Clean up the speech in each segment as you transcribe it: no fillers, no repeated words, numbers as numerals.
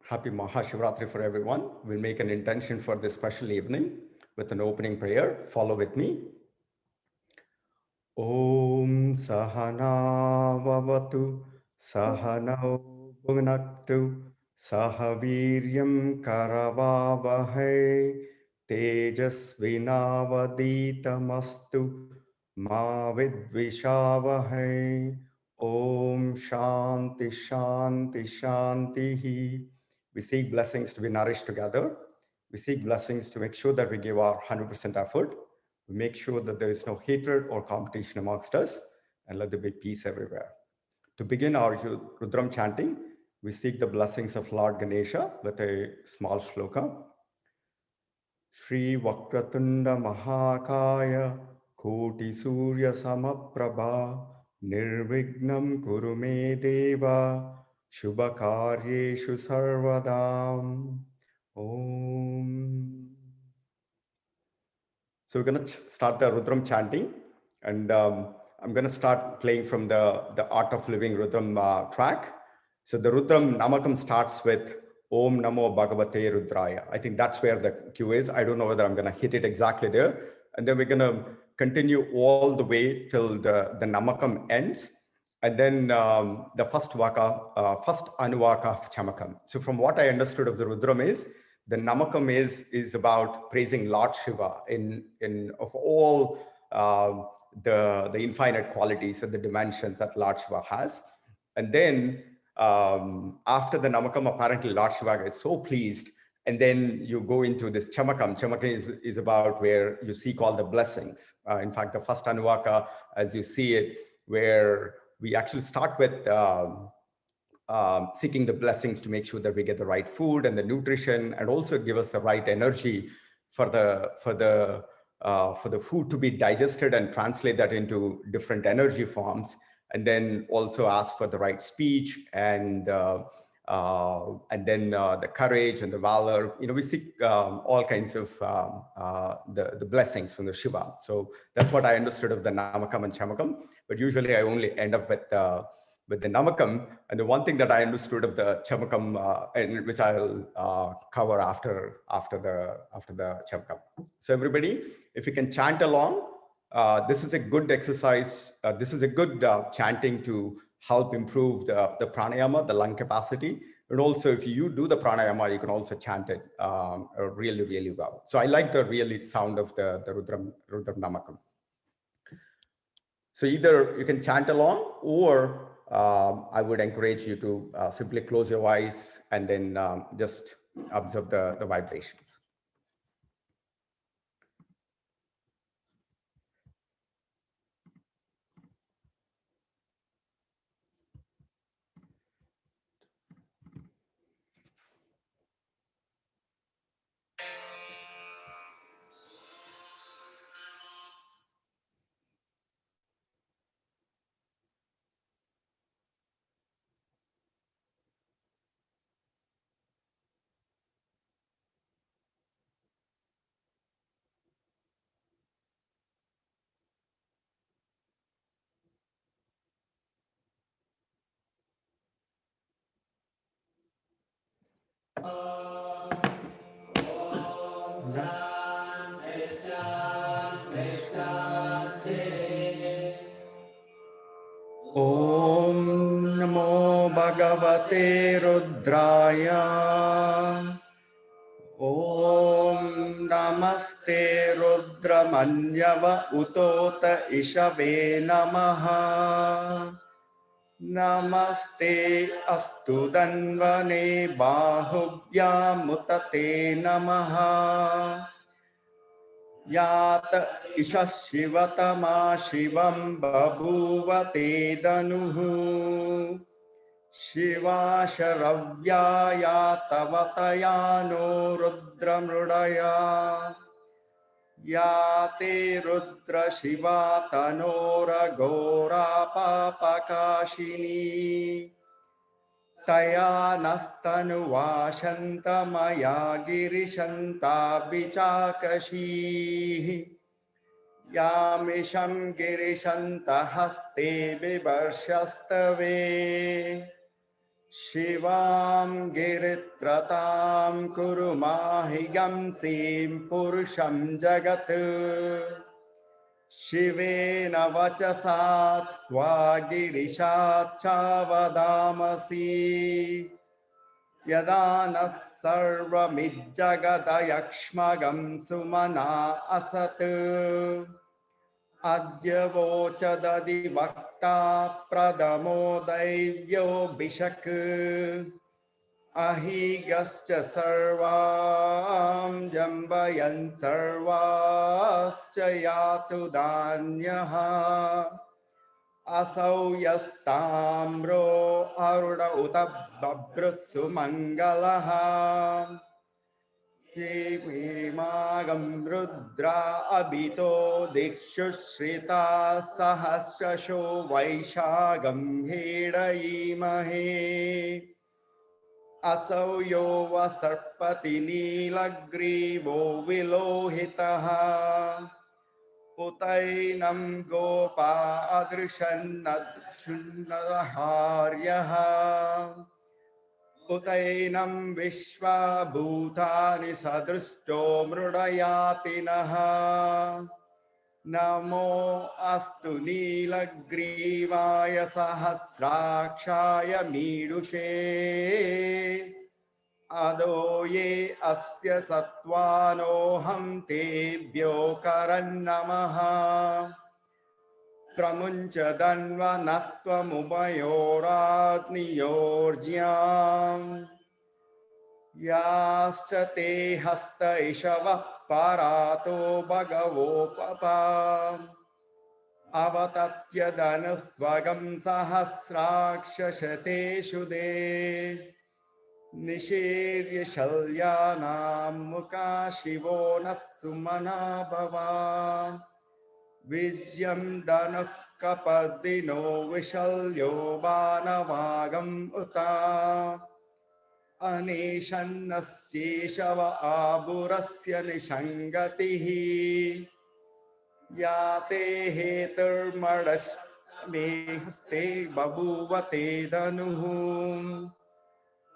Happy Mahashivratri for everyone. We'll make an intention for this special evening with an opening prayer. Follow with me. Om Sahana Vavatu Sahanau Bhunaktu Sahaviryam Karavavahai Tejasvinavaditamastu Ma Vidvishavahai. Om Shanti Shanti Shanti. We seek blessings to be nourished together. We seek blessings to make sure that we give our 100% effort. We make sure that there is no hatred or competition amongst us, and let there be peace everywhere. To begin our Rudram chanting, we seek the blessings of Lord Ganesha with a small shloka. Shri Vakratunda Mahakaya Koti Surya Samaprabha Nirvignam Kurume Deva Shubhakaryeshu Sarvadam. Om. So we're going to start the Rudram chanting, and I'm going to start playing from the Art of Living Rudram track. So the Rudram Namakam starts with Om Namo Bhagavate Rudraya. I think that's where the cue is. I don't know whether I'm going to hit it exactly there. And then we're going to continue all the way till the Namakam ends. And then the first Anuvaka of Chamakam. So from what I understood of the Rudram is, the Namakam is about praising Lord Shiva in of all the infinite qualities and the dimensions that Lord Shiva has. And then after the Namakam, apparently Lord Shiva is so pleased. And then you go into this Chamakam. Chamakam is about where you seek all the blessings. In fact, the first Anuvaka, as you see it, where we actually start with seeking the blessings to make sure that we get the right food and the nutrition, and also give us the right energy for the food to be digested and translate that into different energy forms, and then also ask for the right speech and then the courage and the valor. We seek all kinds of the blessings from the Shiva. So that's what I understood of the Namakam and Chamakam. But usually I only end up with the Namakam. And the one thing that I understood of the Chamakam, and which I'll cover after the Chamakam. So everybody, if you can chant along, this is a good exercise. This is a good chanting to help improve the pranayama, the lung capacity. And also, if you do the pranayama, you can also chant it really, really well. So I like the really sound of the Rudram Namakam. So either you can chant along, or I would encourage you to simply close your eyes and then just observe the vibrations. Om Namo Bhagavate Rudraya. Om Namaste Rudramanyava Utota Ishave Namaha. Namaste Astu Danvane Bahubhya Mutate Namaha. Yata Isha Shivatama Shivam Babhuvate Danuhu. Shiva Sharavyaya Tavatayano Rudramrudaya. Yate Rudra Shiva Tanora Gora Papakashini. Taya Nastanu Vashanta Maya Girishanta Vichakashi. Yamisham Girishanta Haste Vivarshastave. शिवां गिरित्रतां कुरु माहिगंसीं पुरुषं जगत् शिवेन वचसा त्वा गिरिशाच्चावदामसि यदा नः सर्वमिज्जगदयक्ष्मगं सुमना असत् अद्य वोचदधिवक्ता प्रदमो दैव्यो भिषक् अहिगश्च सर्वां जम्बयन् सर्वाश्च यातु धान्यः असौ यस्ताम्रो अरुण उत बभ्रुः मङ्गलः हेमागं रुद्रा अभितो दिक्षु श्रिता सहस्रशो वैशागं हेडयीमहे असौ यो वसर्पति नीलग्रीवो विलोहितः उतैनं गोपा अदृशन्नदृशन्नहार्यः उतैनं विश्वाभूतानि सदृष्टो मृडयातिनः नमो अस्तु नीलग्रीवाय सहस्राक्षाय मीडुषे अदो ये अस्य सत्त्वानोऽहं तेभ्यो करन्नमः प्रमुञ्च दन्वनत्वमुभयोराग्नियोर्ज्याम् याश्च ते हस्त इषवः परातो भगवोपपा अवतत्यदनुस्वगं सहस्राक्षशतेषु दे निशीर्य शल्यानां मुखा शिवो नः सुमना भवा विज्यं धनुः कपर्दिनो विशल्यो बाणवागम् उता अनेशन्नस्येषव आबुरस्य निषङ्गतिः या ते हेतुर्मडश्मे हस्ते बभूव ते धनुः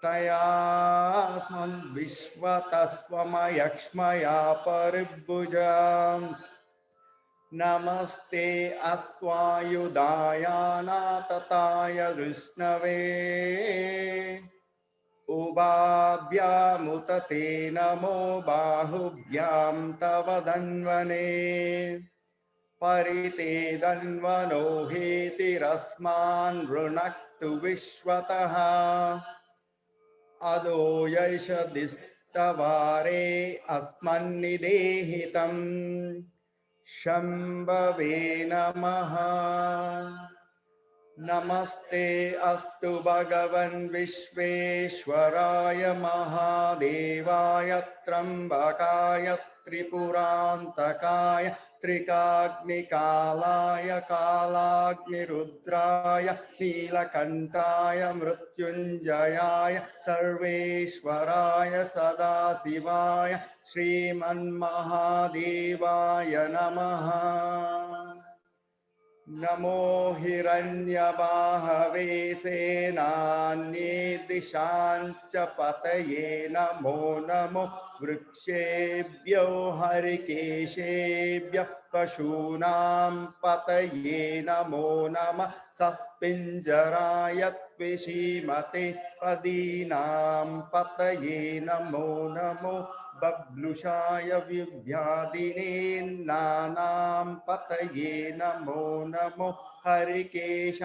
तयास्मद्विश्वतस्त्वमयक्ष्मया परिभुजाम् नमस्ते अस्त्वायुधायानातताय विष्णवे उभाभ्यामुत ते नमो बाहुभ्यां तव धन्वने परिते धन्वनो हेतिरस्मान् ऋणक्तु विश्वतः अदो यैष दिस्तवारे अस्मन्निदेहितम् शम्भवे नमः नमस्ते अस्तु भगवन् विश्वेश्वराय महादेवाय त्र्यम्बकाय त्रिपुरान्तकाय त्रिकाग्निकालाय कालाग्निरुद्राय नीलकण्ठाय मृत्युञ्जयाय सर्वेश्वराय सदाशिवाय श्रीमन्महादेवाय नमः नमो हिरण्यबाहवे सेनान्ये दिशाञ्च पतये नमो नमो वृक्षेभ्यो हरिकेशेभ्यः पशूनां पतये नमो नमः सस्पिञ्जराय त्विषीमते पदीनां पतये नमो नमो बब्लुषाय विव्याधिने नानां पतये नमो नमो हरिकेशायोपवीतिने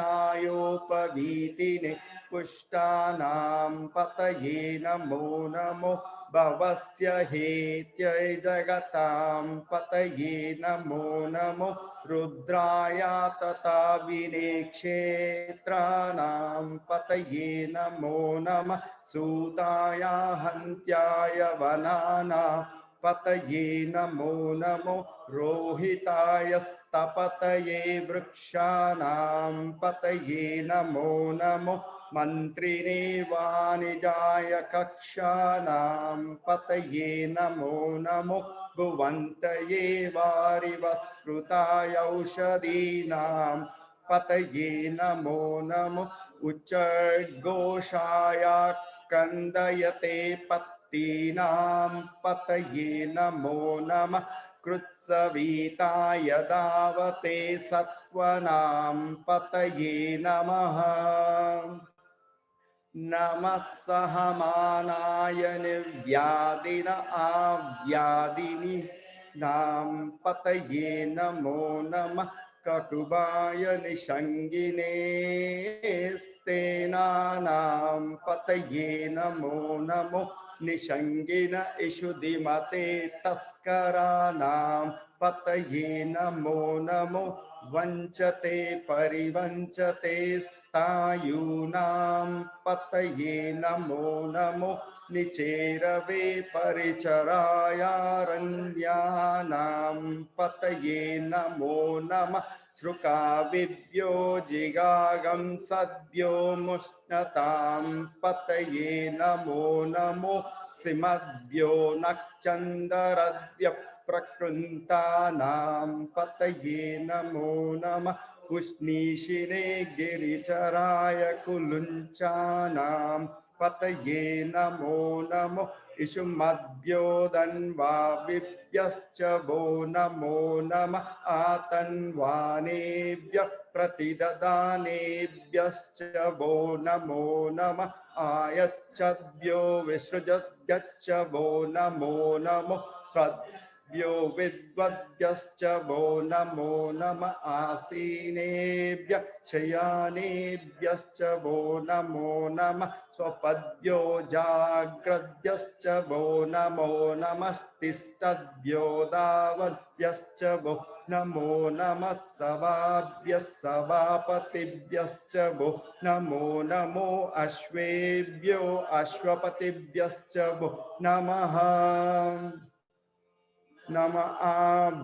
पुष्टानां पतये नमो नमो भवस्य हेत्यै जगतां पतये नमो नमो रुद्राय तथा विनेक्षेत्राणां पतये नमो नमः सूताय हन्त्याय वनानां पतये नमो नमो रोहिताय स्तपतये वृक्षाणां पतये नमो नमो मन्त्रिणे वाणिजाय कक्षानां पतये नमो नमो भुवन्तये वारिवस्कृताय औषधीनां पतये नमो नमो उच्चर्घोषाय क्रन्दयते पत्तीनां पतये नमो नमः कृत्सविताय दावते सत्त्वानां पतये नमः नमः सहमानाय निर्व्याधिन आव्याधिनि नाम पतये नमो नमः ककुबाय निषङ्गिने स्तेनानां पतये नमो नमो निषङ्गिन इषुधिमते तस्कराणां पतये नमो नमो वञ्चते परिवञ्चते तायूनां पतये नमो नमो निचेरवे परिचरायारण्यानां पतये नमो नमः श्रुकाविभ्यो जिगागं सद्भ्यो मुष्णतां पतये नमो नमो सिमद्भ्यो नक्षन्दरद्य प्रकृन्तानां पतये नमो नमः उष्णीशिने गिरिचराय कुलुञ्चानां पतये नमो नमो इषुमद्भ्यो दन्वाविभ्यश्च वो नमो नमः आतन्वानेभ्यः प्रतिददानेभ्यश्च वो नमो नमः आयच्छद्भ्यो विसृजद्भ्यश्च वो नमो नमो यो विद्वद्भ्यश्च वो नमो नमः आसीनेभ्यः शयानेभ्यश्च वो नमो नमः स्वपद्भ्यो जाग्रद्भ्यश्च वो नमो नमस्तिस्तद्भ्यो दावद्भ्यश्च वो नमो नमः सवाभ्यः सभापतिभ्यश्च वो नमो नमो अश्वेभ्यो अश्वपतिभ्यश्च वो नमः नमः आव्यादिनीभ्यो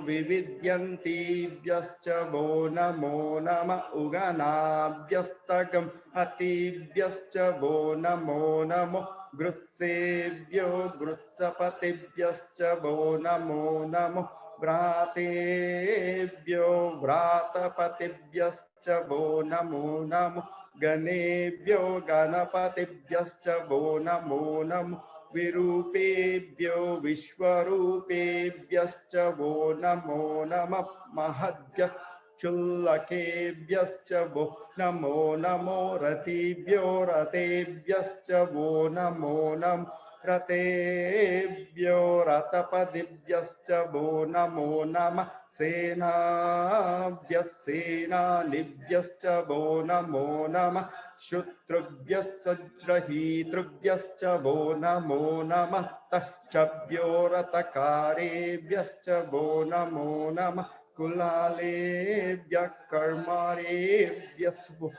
विविध्यन्तीभ्यश्च वो नमो नमः उगनाभ्यस्तकं हतिभ्यश्च वो नमो नमो गृत्सेभ्यो गृत्सपतिभ्यश्च वो नमो नमो व्रातेभ्यो व्रातपतिभ्यश्च वो नमो नमो गणेभ्यो गणपतिभ्यश्च वो नमो नमो विरूपेभ्यो विश्वरूपेभ्यश्च वो नमो नमः महद्भ्यः क्षुल्लकेभ्यश्च वो नमो नमो रतिभ्यो रतेभ्यश्च वो नमो नमः रतेभ्यो रतपदिभ्यश्च वो नमो नमः सेनाभ्यः सेनानिभ्यश्च वो नमो नमः शुत्रुभ्यः सज्रहीतृभ्यश्च वो नमो नमस्तभ्यो रतकारेभ्यश्च वो नमो नमः कुलालेभ्यः कर्मारेभ्यश्च वो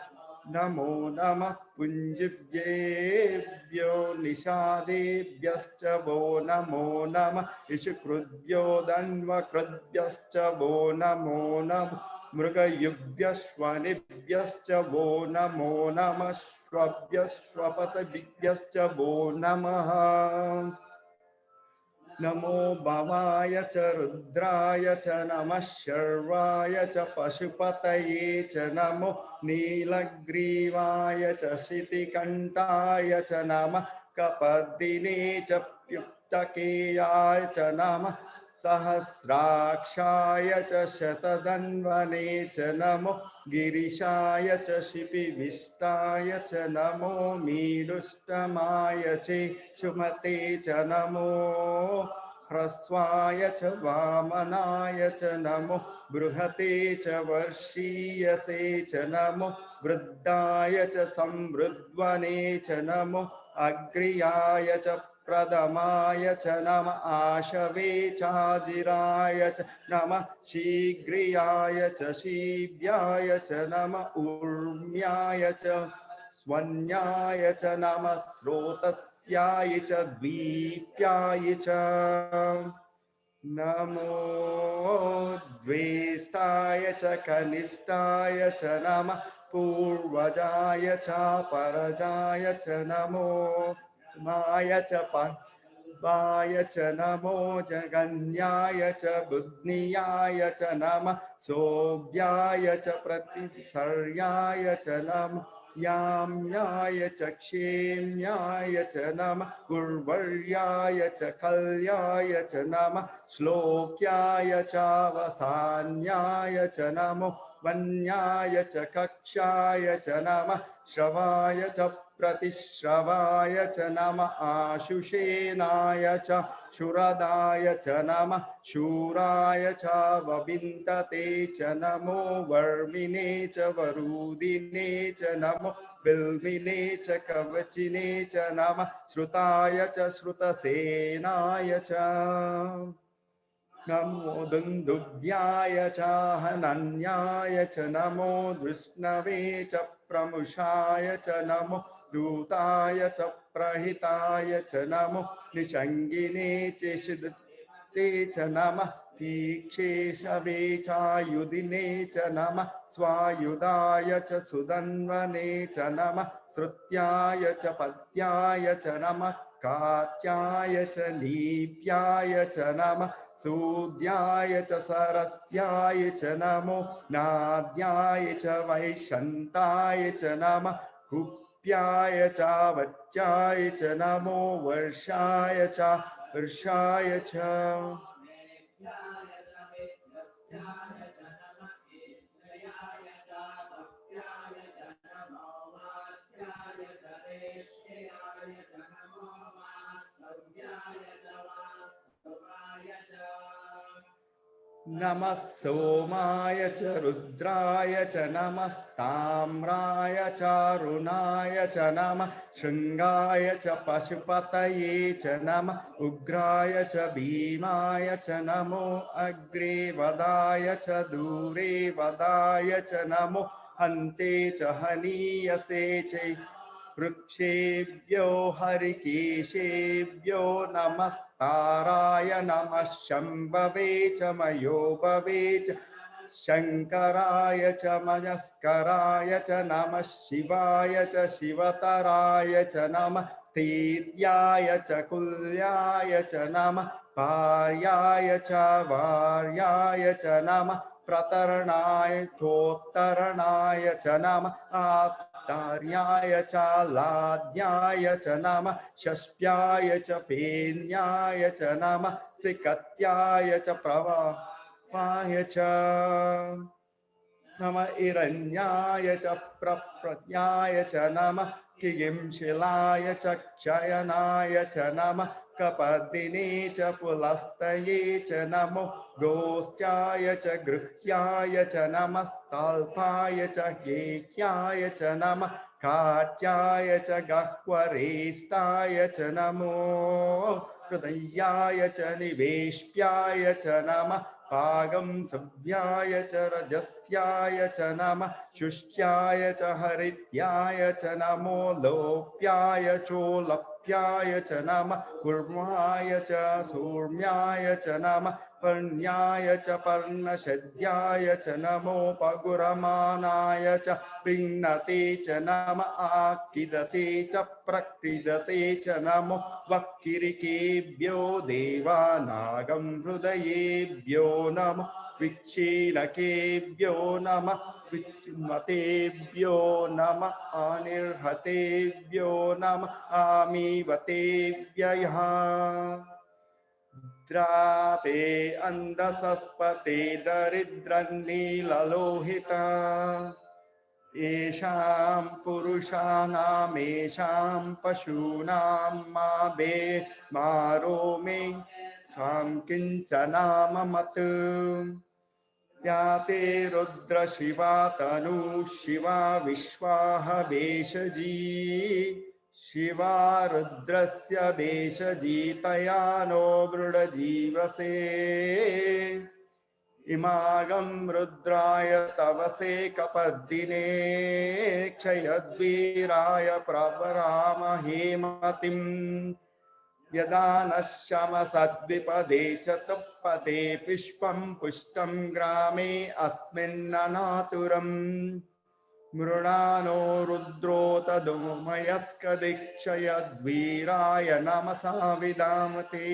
नमो नमः पुञ्जिभ्येभ्यो निषादेभ्यश्च वो नमो नमः इषुकृद्भ्यो दन्वकृद्भ्यश्च वो नमो नमः मृगयुभ्यश्वनिभ्यश्च वो नमो नमः श्वभ्यश्वपतिभ्यश्च वो नमः नमो भवाय च रुद्राय च नमः शर्वाय च पशुपतये च नमो नीलग्रीवाय च शितिकण्ठाय च नमः कपर्दिने च प्युक्तकेयाय च नमः सहस्राक्षाय च शतधन्वने च नमो गिरिशाय च शिपिविष्टाय च नमो मीडुष्टमाय च शुमते च नमो ह्रस्वाय च वामनाय च नमो बृहते च वर्षीयसे च नमो वृद्धाय च संवृद्वने च नमो अग्र्याय च प्रथमाय च नमः आशवे चाजिराय च नमः शीघ्रियाय च शीभ्याय च नमः ऊर्म्याय च स्वन्याय च नमः स्रोतस्याय च द्वीप्याय च नमो द्वेष्टाय च कनिष्ठाय च नमः पूर्वजाय च परजाय च नमो माय च वाय च नमो जगन्याय च बुद्नियाय च नमः सोऽव्याय च प्रतिसर्याय च नमः याम्याय च क्षेम्याय च नमः गुर्वर्याय च कल्याय च नमः श्लोक्याय च वसान्याय च नमो वन्याय च कक्षाय च नमः श्रवाय च प्रतिश्रवाय च नमः आशुषेनाय च शुरदाय च नमः शूराय च वविन्तते च नमो वर्मिणे च वरुदिने च नमो बिल्विने च कवचिने च नमः श्रुताय च श्रुतसेनाय च नमो दुन्दुभ्याय च हनन्याय च नमो धृष्णवे च प्रमुषाय च नमो दूताय च प्रहिताय च नमो निषङ्गिने च शिदते च नमः तीक्षेशवे चायुधिने च नमः स्वायुधाय च सुदन्वने च नमः श्रुत्याय च पद्याय च नमः कात्याय च नीप्याय च नमः सूद्याय च सरस्याय च नमो नाद्याय च वैशन्ताय च नमः कुप्याय च वच्याय च नमो वर्षाय च वर्षाय च नमः सोमाय च रुद्राय च नमस्ताम्राय च अरुणाय च नमः शृंगाय च पशुपतये च नमः उग्राय च भीमाय च नमो अग्रे वदाय च दूरे वदाय च नमो हन्ते च हनीयसे च वृक्षेभ्यो हरिकेशेभ्यो नमस्ताराय नमः शम्भवे च मयोभवे च शङ्कराय च मयस्कराय च नमः शिवाय च शिवतराय च नमः स्थैर्याय च कुल्याय च नमः भार्याय च वार्याय च नमः प्रतरणाय थोत्तरणाय च नमः आत्तार्याय च लाद्याय च नमः षष्प्याय च फेन्याय च नमः सिकत्याय च प्रवाहाय च नमः हिरण्याय च प्रप्रत्याय च नमः किगिंशिलाय च क्षयनाय च नमः कपदिने च पुलस्तये च नमो गोष्ठ्याय च गृह्याय च नमस्ताल्पाय च गेह्याय च नमः काट्याय च गह्वरेष्टाय च नमो हृदयाय च निवेश्याय च नमः पागं सव्याय च रजस्याय च नमः शुष्याय च हरित्याय च नमो लोप्याय चोलप्याय च नमः कूर्माय च सूर्म्याय च नमः पर्ण्याय च पर्णशद्याय च नमो पगुरमानाय च पिङ्नते च नमः आकिदते च प्रक्रीडते च नमो वक्किरिकेभ्यो देवानागं हृदयेभ्यो नमः विच्छीलकेभ्यो नमः विच्मतेभ्यो नमः अनिर्हतेभ्यो नमः आमीवतेभ्यः द्रापे अन्धसस्पते दरिद्रन्नीललोहिता येषां पुरुषाणामेषां पशूनां मा बे मारो मे सां किञ्चनाममत् या ते रुद्र शिवा तनु शिवा विश्वाह भेषजी शिवा रुद्रस्य भेषजी तया नो मृडजीवसे इमागं रुद्राय तवसे कपर्दिने क्षयद्वीराय प्रवरामहे मतिम् यदा नश्यमसद्विपदे च तुप्पते पुष्पं पुष्टं ग्रामे अस्मिन्ननातुरम् मृणानो रुद्रो तदुमयस्कदीक्षयद्वीराय नमसा विदामते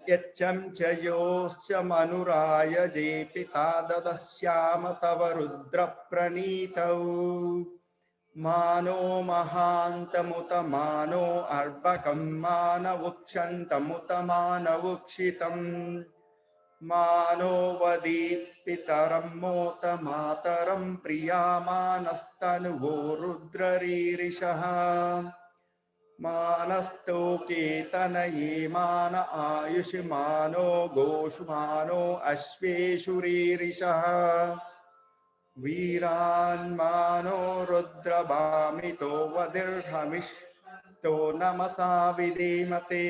यच्चं च योश्च मनुराय जे पिता ददश्याम तव रुद्रप्रणीतौ मानो महान्तमुत मानो अर्भकं मानवुक्षन्तमुत मानवुक्षितम् मानो वदीपितरं मोत मातरं प्रियामानस्तनुवो रुद्ररीरिषः मानस्तोकेतनये मान आयुष्मानो गोषुमानो अश्वेषुरीरिषः वीरान्मानो रुद्रभामितो वदिर्हमिष्टो नमसा विधीमते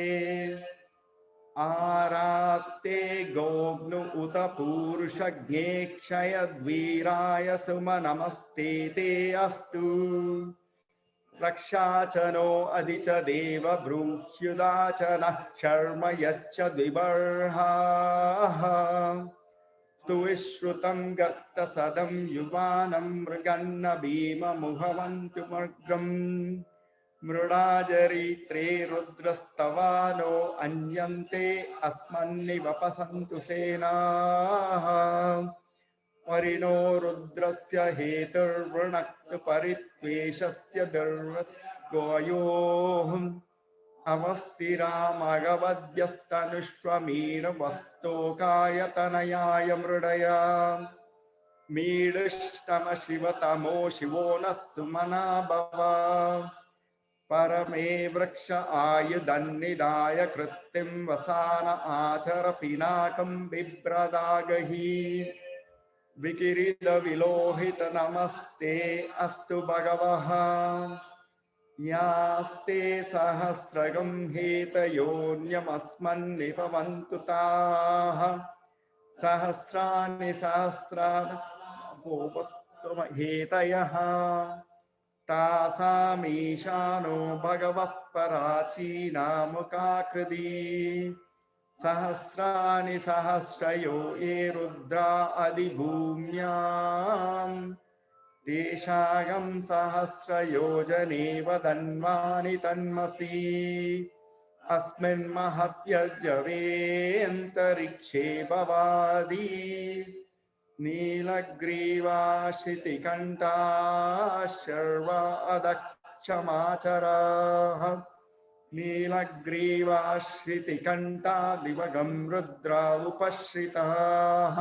आरात्ते गोग्नु उत पूरुषज्ञे क्षयद्वीराय सुमनमस्ते ते अस्तु रक्षा च नो अधि च देव ब्रूह्युदा च नः शर्म यश्च द्विबर्हाः स्तुविश्रुतं गर्तसदं युवानं मृगन्न भीममुहवन्तुमग्रम् मृडाजरित्रे रुद्रस्तवानो अन्यन्ते अस्मन्निवपसन्तु सेनाः परिणो रुद्रस्य हेतुर्वृणक्तु परित्वेषस्य दुर्वयोः अवस्थिरामगवद्यस्तनुष्वमीणवस्तोकायतनयाय मृडया मीडुष्टम शिवतमो शिवो नः सुमना भव परमे वृक्ष आयुधन्निदाय कृत्तिं वसान आचर पिनाकं बिभ्रदागहि विकिरीद विलोहित नमस्ते अस्तु भगवः यास्ते सहस्रगं हेतयोन्यमस्मन्निपवन्तु ताः सहस्राणि सहस्राणि हेतयः तासामीशानो भगवः पराचीनामुखाकृति सहस्राणि सहस्रयो ये रुद्रा अधिभूम्याम् तेषागं सहस्रयोजने वदन्वानि तन्मसि अस्मिन् महत्यर्जवेऽन्तरिक्षे भवादि नीलग्रीवाशितिकण्ठा शर्वा अदक्षमाचराः नीलग्रीवाश्रितिकण्ठा दिवगं रुद्रा उपश्रिताः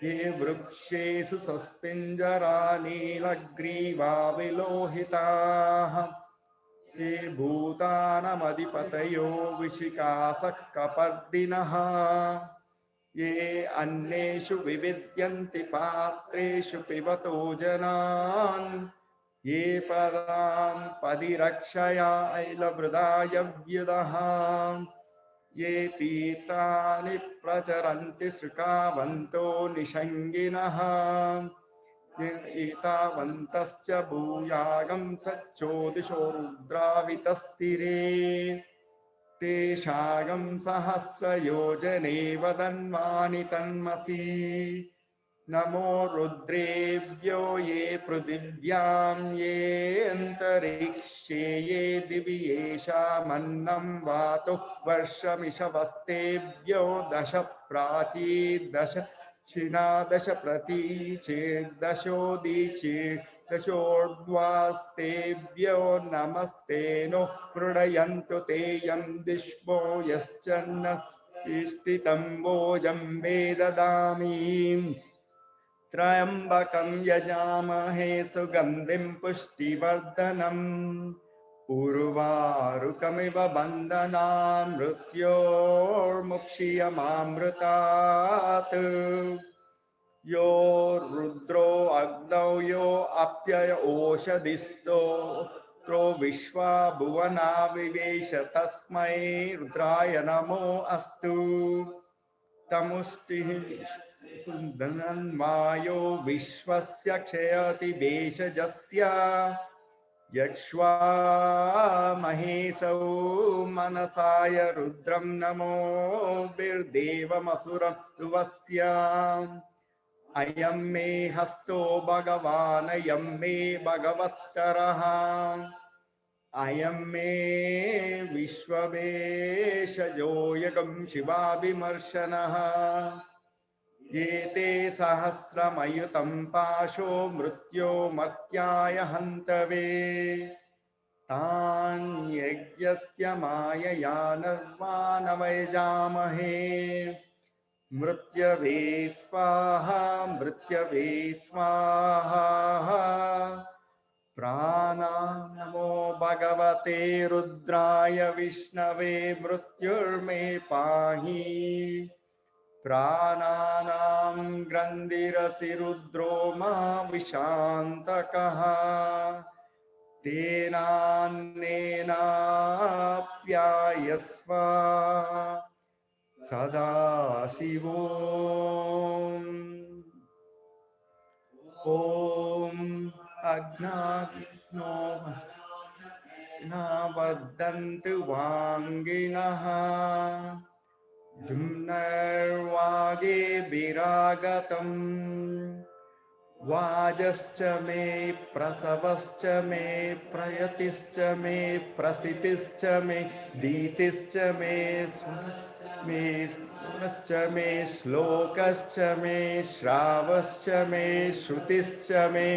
ये वृक्षेषु सस्पिञ्जरा नीलग्रीवा विलोहिताः ये भूतानामधिपतयो विशिखासः कपर्दिनः ये अन्येषु विविद्यन्ति पात्रेषु पिबतो जनान् ये पदां पदिरक्षया ऐलवृदाय व्युदः ये तीर्थानि प्रचरन्ति सृकावन्तो निषङ्गिनः ये एतावन्तश्च भूयागं सच्चोदिशो रुद्रावितस्तिरे तेषागं सहस्रयोजने वदन्वानि तन्मसि नमो रुद्रेभ्यो ये पृथिव्यां ये अन्तरिक्षे ये दिवि येषामन्नं वातो वर्षमिषवस्तेभ्यो दश प्राची दश क्षिणा दश प्रतीचेर्दशोदीचे दशोर्ध्वास्तेभ्यो नमस्ते नो मृडयन्तु ते यं दिष्मो यश्चन्न इष्टितं भोजं मे ददामि त्र्यम्बकं यजामहे सुगन्धिं पुष्टिवर्धनम् उर्वारुकमिव बन्धनान् मृत्योर्मुक्षीयमामृतात् यो रुद्रो अग्नौ यो अप्यय ओषधिस्थो रो विश्वा भुवना विवेश तस्मै रुद्राय नमो अस्तु तमुष्टिः सुन्दन्वायो विश्वस्य क्षयति भेषजस्य यक्ष्वा महेशौ मनसाय रुद्रं नमो बिर्देवमसुरं ध्रुवस्य Ayam me hasto bhagavan, ayam me bhagavattarah. Ayam me vishvabeshajo yagam shivabhimarshanah. Yete sahasramayutam pasho mrityo martyaya hantave. Tan yajyasya mayaya narvanavayajamahe. Mrityave swaha, mrityave swaha. Prana namo bhagavate rudraya vishnave mrityurme pahi. Prananam grandirasi rudro ma vishantakaha. Tenannena pyayasva sada shivom. Om Agnavishno Vasna Vardantu Vanginaha Dhumnarvage Viragatam Vajascha me Prasavascha me Prayatischa me Prasitischa me Ditischa me me Surascha me Slokascha me Shravascha me Shrutischa me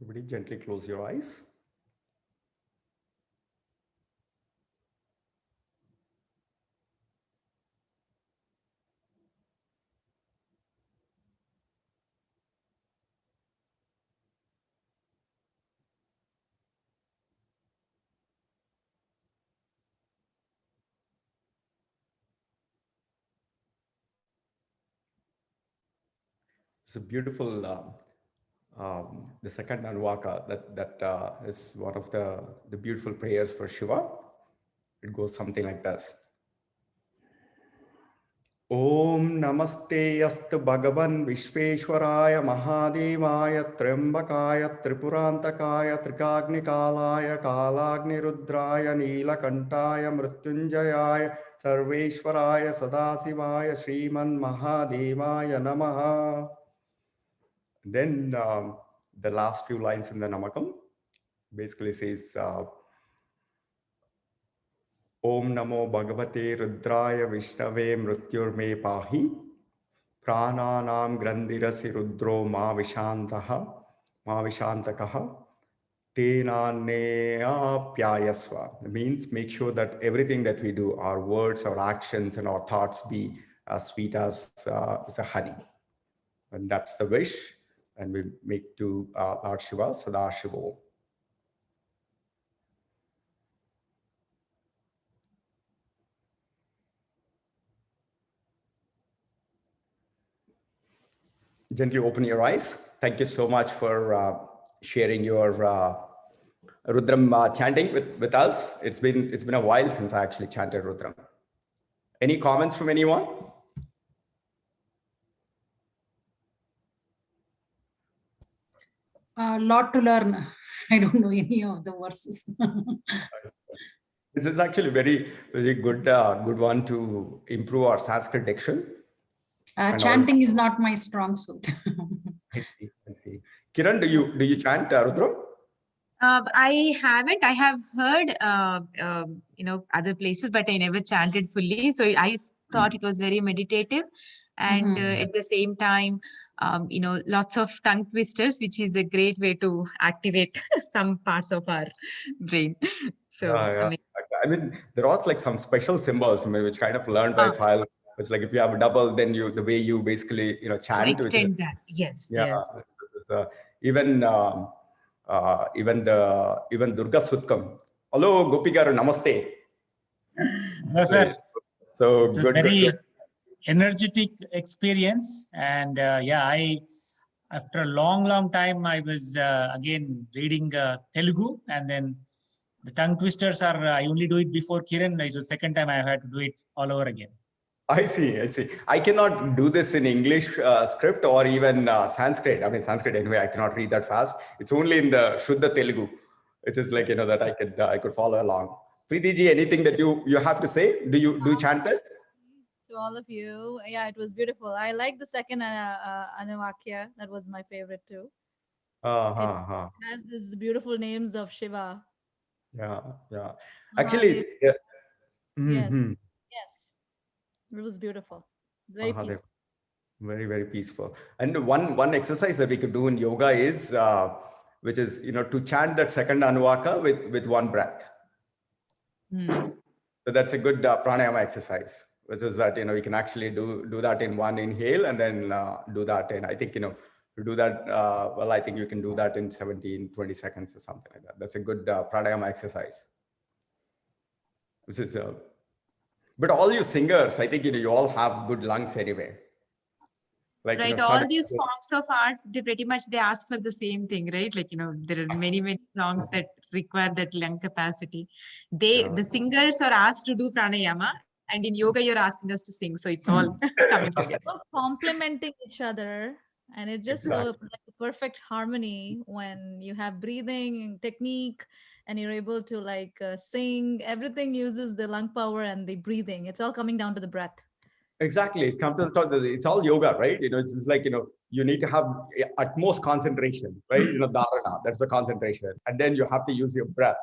Everybody gently close your eyes. It's a beautiful, the second Anvaka, that is one of the beautiful prayers for Shiva. It goes something like this. Om Namaste Astu Bhagavan Vishveshwaraya Mahadevaya Triambakaya Tripurantakaya Trikagnikalaya Kalagni Rudraya Neelakantaya Mrityunjayaya Sarveshwaraya Sadasivaya Sriman Mahadevaya Namaha. Then the last few lines in the Namakam basically says, Om Namo Bhagavate Rudraya Vishnave Mrityurme Pahi. Prananam Grandirasi Rudro Ma Vishantakaha. Tenannea Pyayasva. It means make sure that everything that we do, our words, our actions, and our thoughts be as sweet as a honey. And that's the wish. And we make to Lord Shiva Sadashivo. Gently open your eyes. Thank you so much for sharing your Rudram chanting with us. It's been a while since I actually chanted Rudram. Any comments from anyone? A lot to learn. I don't know any of the verses. This is actually very good one to improve our Sanskrit diction. Chanting is not my strong suit. I see. Kiran, do you chant Rudram? I haven't. I have heard, other places, but I never chanted fully. So I thought it was very meditative, and at the same time, lots of tongue twisters, which is a great way to activate some parts of our brain. So, Yeah, yeah. I mean, there was like some special symbols, I mean, which kind of learned by file. It's like if you have a double, then the way you basically, chant, which is, extend that. Yes, yeah. yes. Uh, even even Durga Sutkam. Hello, Gopi garu, namaste. No, sir. So It was good, very good. energetic experience, and after a long time, I was again reading Telugu, and then the tongue twisters are. I only do it before Kiran. It was the second time I had to do it all over again. I see, I see. I cannot do this in English script or even Sanskrit. I mean, Sanskrit anyway, I cannot read that fast. It's only in the Shuddha Telugu. It is like, that I could follow along. Preeti ji, anything that you have to say? Do you chant this? To all of you. Yeah, it was beautiful. I like the second Anuvakya. That was my favorite too. Uh-huh. It has these beautiful names of Shiva. Yeah, yeah. Mahadev. Actually, yeah. Yes. Mhm. Yes. It was beautiful. Very Mahadev. peaceful. Very, very peaceful. And one exercise that we could do in yoga is, which is, to chant that second Anuvaka with one breath. So that's a good pranayama exercise, which is that, we can actually do that in one inhale and then do that in, I think, to do that, I think you can do that in 17, 20 seconds or something like that. That's a good pranayama exercise. This is, but all you singers, I think, you all have good lungs anyway. Like, Right, all these forms of arts, they ask for the same thing, right? Like, there are many songs that require that lung capacity. The singers are asked to do pranayama, and in yoga, you're asking us to sing. So it's all coming together. All complementing each other. And it's just so like a perfect harmony when you have breathing technique and you're able to like sing. Everything uses the lung power and the breathing. It's all coming down to the breath. Exactly. It comes to the top. It's all yoga, right? It's just like, you need to have utmost concentration, right? Dharana, that's the concentration. And then you have to use your breath.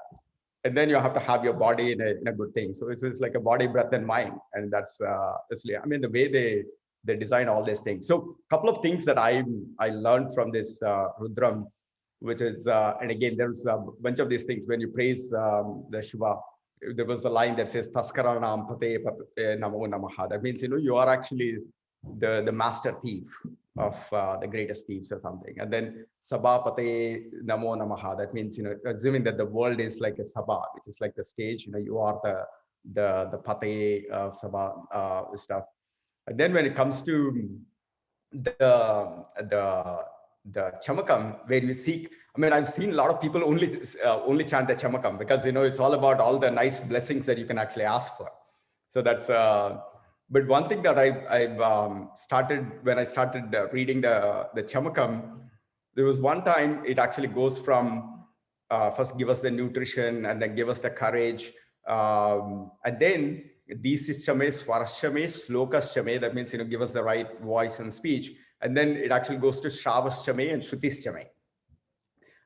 And then you have to have your body in a good thing. So it's like a body, breath, and mind. And that's, I mean, the way they design all these things. So a couple of things that I learned from this Rudram, which is, and again, there's a bunch of these things when you praise the Shiva. There was a line that says Taskaranam Pate Namo Namaha. That means, you are actually the master thief of the greatest thieves or something. And then Sabha Pate Namo Namaha. That means, assuming that the world is like a Sabha, which is like the stage, you are the Pate of Sabha stuff. And then when it comes to the Chamakam, where you seek, I mean, I've seen a lot of people only chant the Chamakam because, it's all about all the nice blessings that you can actually ask for. So that's, but one thing that I've started, when I started reading the Chamakam, there was one time it actually goes from first give us the nutrition and then give us the courage. And then Disischame, Swarashame, Slokaschame, that means, give us the right voice and speech. And then it actually goes to Shravashchame and Shrutischame.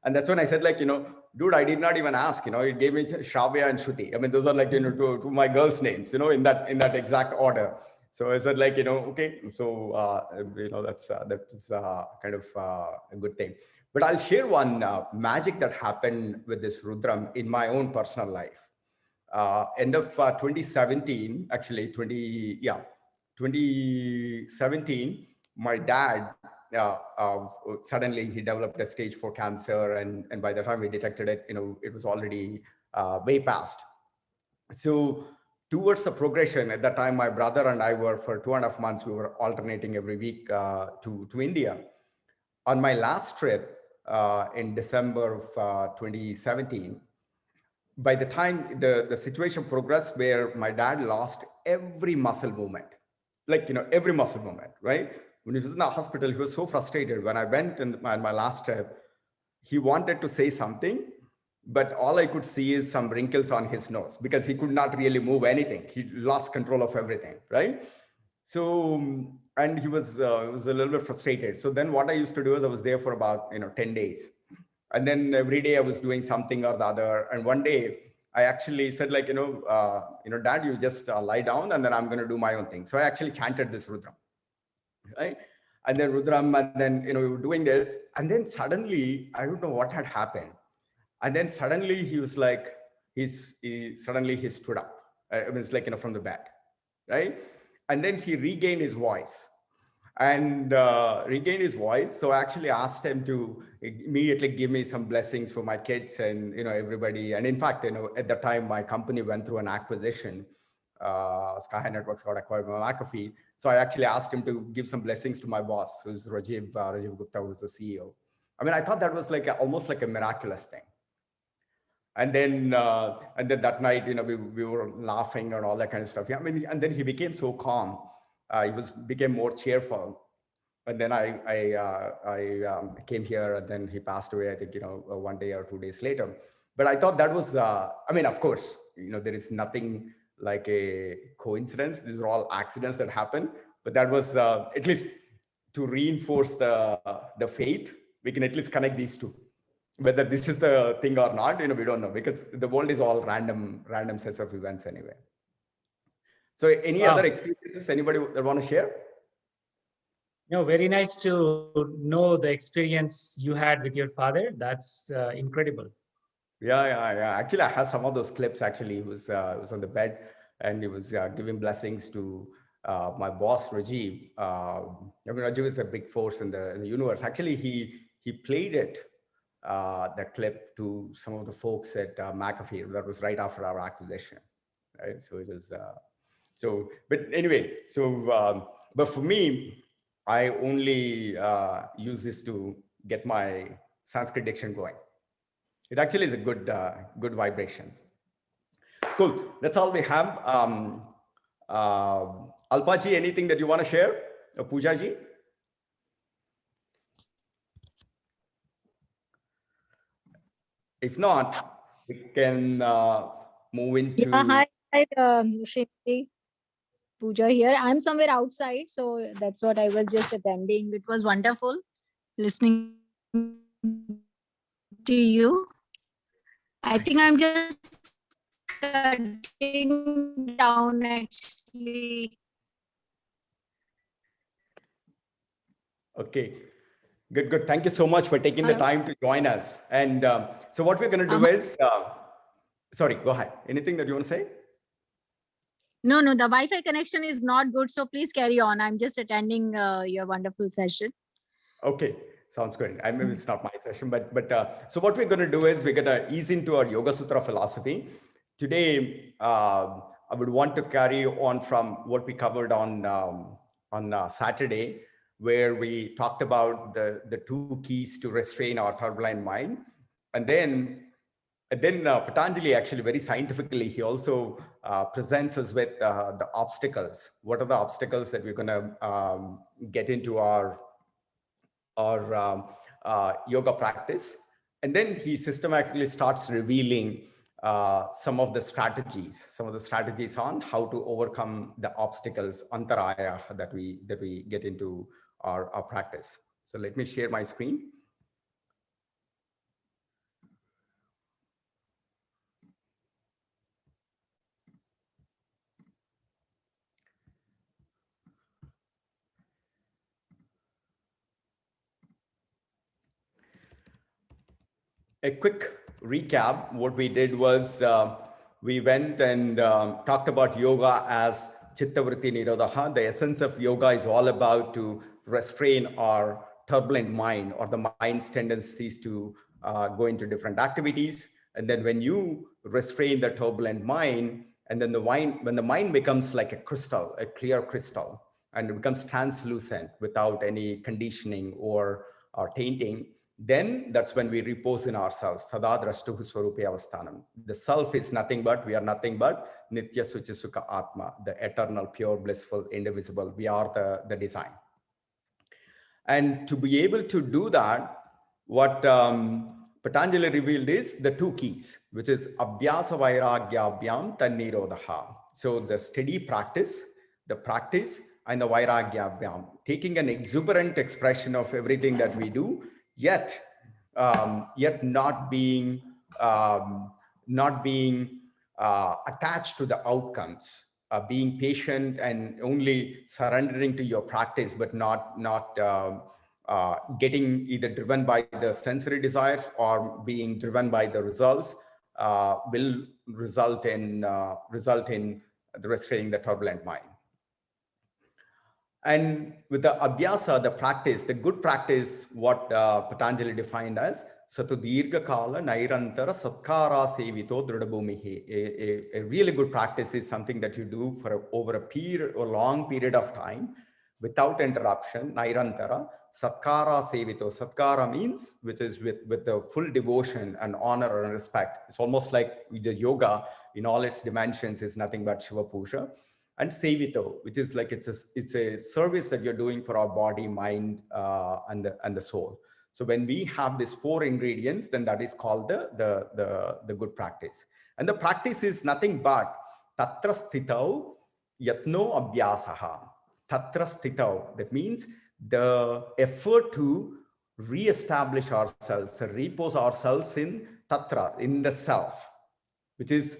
And that's when I said, like, dude, I did not even ask, it gave me Shravya and Shruti. I mean, those are like, two my girls' names, in that exact order. So I said, like, okay, so, that's kind of a good thing. But I'll share one magic that happened with this Rudram in my own personal life. End of 2017, actually 2017, my dad, suddenly he developed a stage 4 cancer. And by the time we detected it, it was already way past. So towards the progression, at that time, my brother and I were, for 2.5 months, we were alternating every week to India. On my last trip in December of 2017, by the time the situation progressed where my dad lost every muscle movement, like, every muscle movement, right? When he was in the hospital, he was so frustrated. When I went in my last trip, he wanted to say something, but all I could see is some wrinkles on his nose because he could not really move anything. He lost control of everything, right? So, and he was a little bit frustrated. So then what I used to do is I was there for about, 10 days. And then every day I was doing something or the other. And one day I actually said, like, Dad, you just lie down and then I'm going to do my own thing. So I actually chanted this Rudram, right? And then Rudram, and then, we were doing this. And then suddenly, I don't know what had happened. And then suddenly he was like, suddenly he stood up. I mean, it's like, from the bed, right? And then he regained his voice. So I actually asked him to immediately give me some blessings for my kids and, everybody. And in fact, at the time, my company went through an acquisition. Sky High Networks got acquired by McAfee. So I actually asked him to give some blessings to my boss, who's Rajiv Gupta, who's the CEO. I mean, I thought that was like almost like a miraculous thing. And then that night, we were laughing and all that kind of stuff. Yeah, I mean, and then he became so calm. He became more cheerful. And then I came here, and then he passed away, I think, 1 day or 2 days later. But I thought that was, I mean, of course, there is nothing like a coincidence. These are all accidents that happen. But that was at least to reinforce the faith. We can at least connect these two. Whether this is the thing or not, we don't know, because the world is all random sets of events anyway. So any other experiences anybody that want to share? Very nice to know the experience you had with your father. That's incredible. Yeah. Actually, I have some of those clips. Actually, he was on the bed, and he was giving blessings to my boss, Rajiv. I mean, Rajiv is a big force in the universe. Actually, he played it, the clip, to some of the folks at McAfee. That was right after our acquisition, right? So it was, but anyway, but for me, I only use this to get my Sanskrit diction going. It actually is a good vibrations. Cool, that's all we have. Alpaji, anything that you want to share? Poojaji? If not, we can move into. Yeah, hi, Shrimati. Pooja here. I'm somewhere outside, so that's what I was just attending. It was wonderful listening to you. I think I'm just cutting down actually. Okay. Good. Thank you so much for taking the time to join us. And so what we're going to do is, sorry, go ahead. Anything that you want to say? No, the Wi-Fi connection is not good. So please carry on. I'm just attending your wonderful session. Okay. Sounds good. I mean, it's not my session, but so what we're going to do is we're going to ease into our Yoga Sutra philosophy. Today, I would want to carry on from what we covered on Saturday, where we talked about the 2 keys to restrain our turbulent mind. And then Patanjali, actually very scientifically, he also presents us with the obstacles. What are the obstacles that we're going to get into our yoga practice? And then he systematically starts revealing some of the strategies on how to overcome the obstacles, antaraya, that we get into our practice. So let me share my screen. A quick recap. What we did was we went and talked about yoga as Chittavritti Nirodha. The essence of yoga is all about to restrain our turbulent mind, or the mind's tendencies to go into different activities. And then when you restrain the turbulent mind, and then when the mind becomes like a crystal, a clear crystal, and it becomes translucent without any conditioning or tainting, then that's when we repose in ourselves. Tadadrashtuhu swarupe avasthanam. The self is nothing but, we are nothing but Nitya Suchi Sukha Atma, the eternal, pure, blissful, indivisible. We are the design. And to be able to do that, what Patanjali revealed is the 2 keys, which is Abhyasa Vairagyabhyam Tannirodha. So the steady practice, the practice, and the Vairagyabhyam, taking an exuberant expression of everything that we do, yet not being attached to the outcomes. being patient and only surrendering to your practice, but not getting either driven by the sensory desires or being driven by the results, will result in the restraining the turbulent mind. And with the abhyasa, the practice, the good practice, what Patanjali defined as Satu Dirgha Kala Nairantara Satkara Sevito Dridabhumihi. A really good practice is something that you do for over a period or long period of time without interruption. Nairantara Satkara Sevito. Satkara means which is with the full devotion and honor and respect. It's almost like the yoga in all its dimensions is nothing but Shiva Puja. And sevito, which is like it's a service that you're doing for our body, mind, and the soul. So when we have these 4 ingredients, then that is called the good practice. And the practice is nothing but tatra sthitau yatno abhyasaha. Tatra sthitau, that means the effort to re-establish ourselves, repose ourselves in tatra, in the self, which is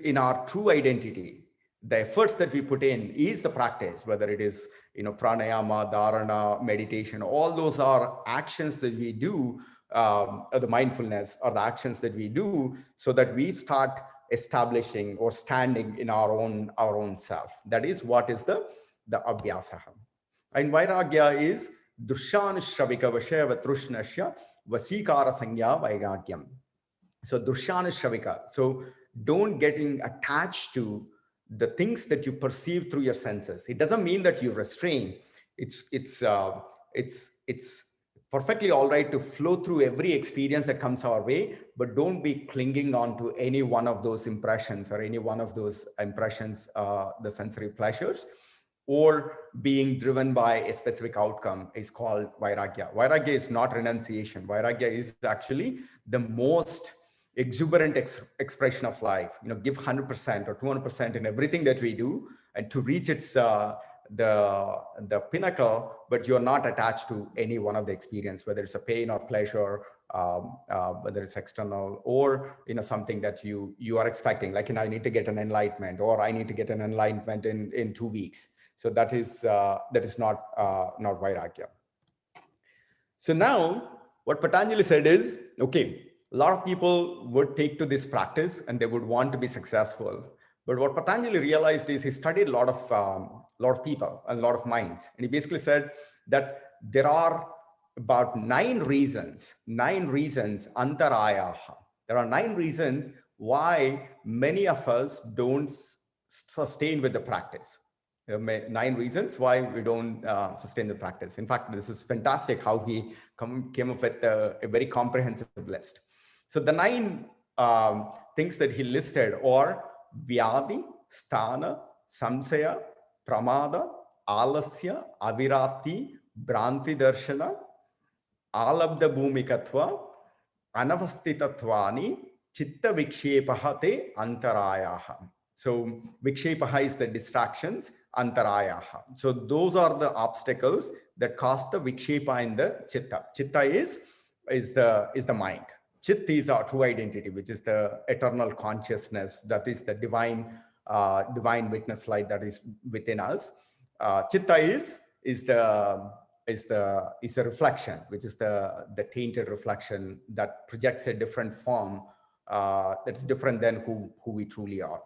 in our true identity. The efforts that we put in is the practice, whether it is, pranayama, dharana, meditation, all those are actions that we do, or the mindfulness or the actions that we do so that we start establishing or standing in our own self. That is what is the abhyasa. And vairagya is durshanishravika vasheva trushnasya vasikara sanya vairagyam. So durshanishravika. So don't getting attached to the things that you perceive through your senses. It doesn't mean that you restrain. It's perfectly all right to flow through every experience that comes our way, but don't be clinging on to any one of those impressions or any one of those impressions, the sensory pleasures, or being driven by a specific outcome is called vairagya. Vairagya is not renunciation. Vairagya is actually the most exuberant expression of life. Give 100% or 200% in everything that we do, and to reach its the pinnacle, but you're not attached to any one of the experience, whether it's a pain or pleasure, whether it's external or something that you are expecting, like I need to get an enlightenment, or I need to get an enlightenment in 2 weeks. So that is not vairagya. So now what Patanjali said is, okay, a lot of people would take to this practice and they would want to be successful. But what Patanjali realized is he studied a lot of people and a lot of minds. And he basically said that there are about 9 reasons, antarayaha. There are 9 reasons why many of us don't sustain with the practice. 9 reasons why we don't sustain the practice. In fact, this is fantastic how he came up with a very comprehensive list. So the 9 things that he listed are vyadi, sthana, samsaya, pramada, alasya, avirati, bhranti darshana, alabdha bhumikatva, anavastitatvani, chitta vikshepaha te antarayaha. So vikshepaha is the distractions, antarayaha. So those are the obstacles that cause the vikshepa in the chitta. Chitta is the mind. Chit is our true identity, which is the eternal consciousness, that is the divine witness light that is within us. Chitta is a reflection, which is the tainted reflection that projects a different form that's different than who we truly are.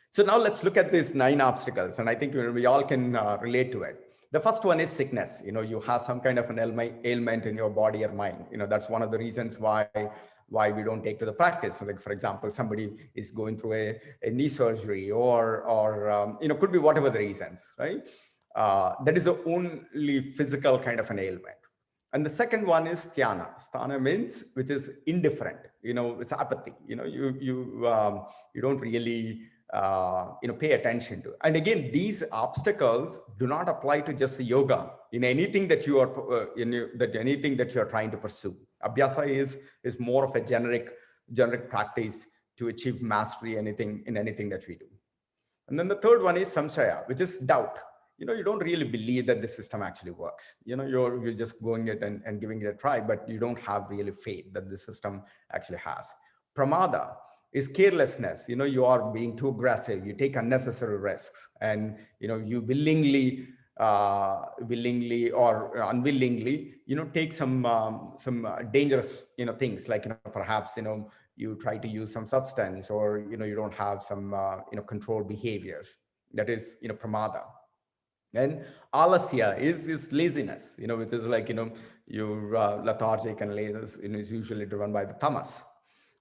So now let's look at these 9 obstacles, and I think we all can relate to it. The first one is sickness. You have some kind of an ailment in your body or mind. That's one of the reasons why we don't take to the practice. So like, for example, somebody is going through a knee surgery or could be whatever the reasons, right? That is the only physical kind of an ailment. And the second one is sthana. Sthana means, which is indifferent, it's apathy. You don't really pay attention to. And again, these obstacles do not apply to just yoga. In anything that you are anything that you are trying to pursue, abhyasa is more of a generic practice to achieve mastery in anything that we do. And then the third one is samsaya, which is doubt. You don't really believe that the system actually works. You're just going it and giving it a try, but you don't have really faith that the system actually has. Pramada, is carelessness. You are being too aggressive. You take unnecessary risks, and you willingly or unwillingly, take some dangerous, things like, perhaps, you try to use some substance, or, you don't have some, controlled behaviors. That is, pramada. And alasya is laziness, which is like, you're lethargic and lazy, is usually driven by the tamas.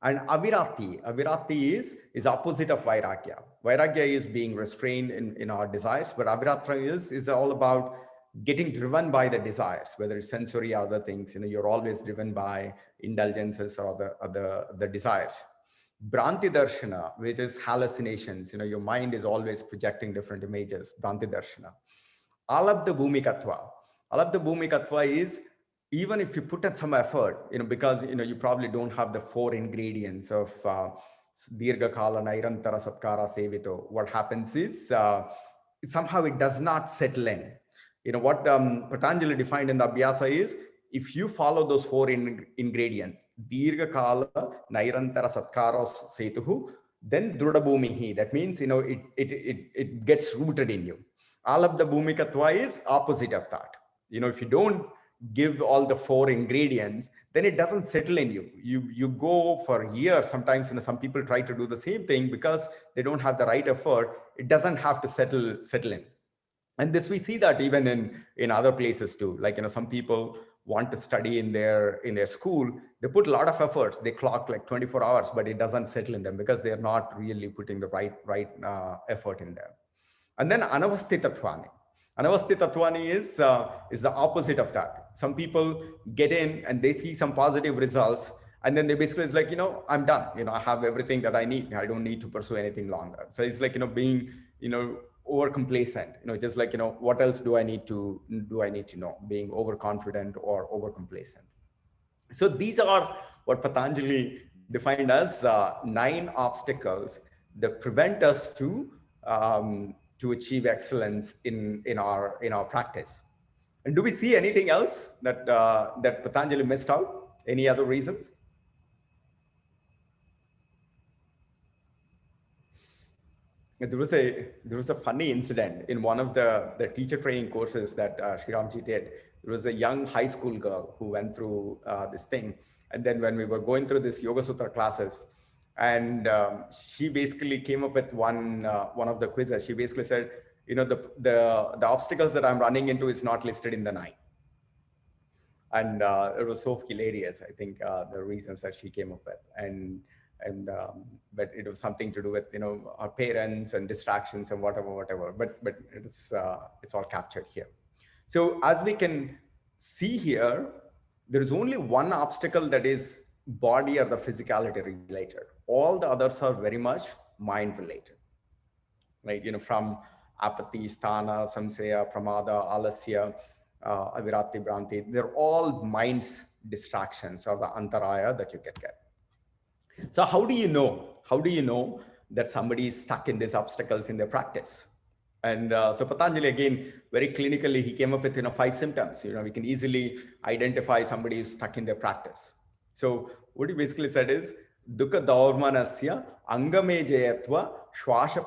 And avirati is opposite of vairagya. Vairagya is being restrained in our desires, but avirati is all about getting driven by the desires, whether it's sensory or other things. You're always driven by indulgences or the desires. Bhranti darshana, which is hallucinations. Your mind is always projecting different images. Bhranti darshana. Alabdha bhumikatva. Alabdha bhumikatva is, even if you put in some effort, because you probably don't have the 4 ingredients of dirgha kala nairantara satkara sevito. What happens is somehow it does not settle in. What Patanjali defined in the Abhyasa is, if you follow those 4 ingredients, dirgha kala nairantara satkara setuhu, then drudha bhumihi. That means it gets rooted in you. Alabdha bhumikatva is opposite of that. If you don't give all the 4 ingredients, then it doesn't settle in you. You go for years. Sometimes, some people try to do the same thing because they don't have the right effort. It doesn't have to settle in. And this, we see that even in other places too. Like, some people want to study in their school. They put a lot of efforts. They clock like 24 hours, but it doesn't settle in them because they're not really putting the right effort in there. And then anavastitatvani. Anavastitatvani is the opposite of that. Some people get in and they see some positive results, and then they basically, it's like, I'm done. I have everything that I need. I don't need to pursue anything longer. So it's like, being, over complacent. Just like, what else do I need to know? Being overconfident or over complacent. So these are what Patanjali defined as 9 obstacles that prevent us to achieve excellence in our practice. And do we see anything else that Patanjali missed out? Any other reasons? There was a funny incident in one of the teacher training courses that Sri Ramji did. There was a young high school girl who went through this thing. And then when we were going through this Yoga Sutra classes, and she basically came up with one of the quizzes. She basically said, the obstacles that I'm running into is not listed in the 9. And it was so hilarious. I think the reasons that she came up with, but it was something to do with our parents and distractions and whatever. But it's all captured here. So as we can see here, there is only one obstacle that is body or the physicality related. All the others are very much mind related, right? From apathy, sthana, samsaya, pramada, alasya, avirati, bhranti, they're all mind's distractions or the antaraya that you can get. So how do you know that somebody is stuck in these obstacles in their practice? And so Patanjali, again, very clinically, he came up with 5 symptoms. We can easily identify somebody who's stuck in their practice. So what he basically said is, dukkha daurmanasya angame jayatva shwasha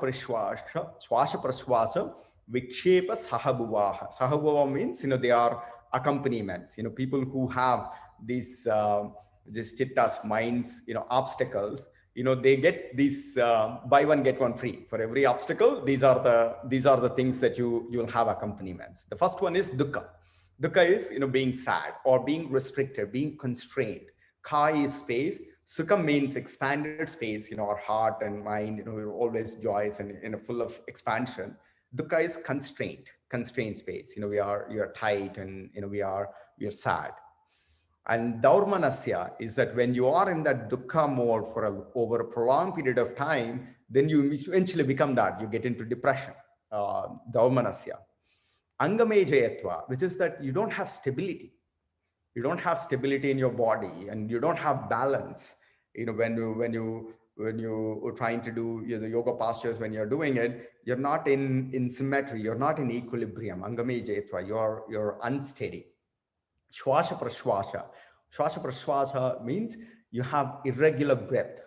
prashwasa vikshepa sahabhuvaha. Sahabhuva means, they are accompaniments, people who have these chittas, minds, obstacles, they get these buy one, get one free. For every obstacle, these are the things that you'll have accompaniments. The first one is dukkha. Dukkha is, being sad or being restricted, being constrained. Ka is space. Sukha means expanded space, our heart and mind, we're always joyous and full of expansion. Dukkha is constrained space. We are tight and, we are sad. And daurmanasya is that when you are in that dukkha mode over a prolonged period of time, then you eventually become that. You get into depression, daurmanasya. Angame jayatva, which is that you don't have stability. You don't have stability in your body and you don't have balance. When you're trying to do the yoga postures, when you're doing it, you're not in symmetry. You're not in equilibrium. Angame jayatva, you're unsteady. Shwasha prashwasa. Shwasha prashwasa means you have irregular breath.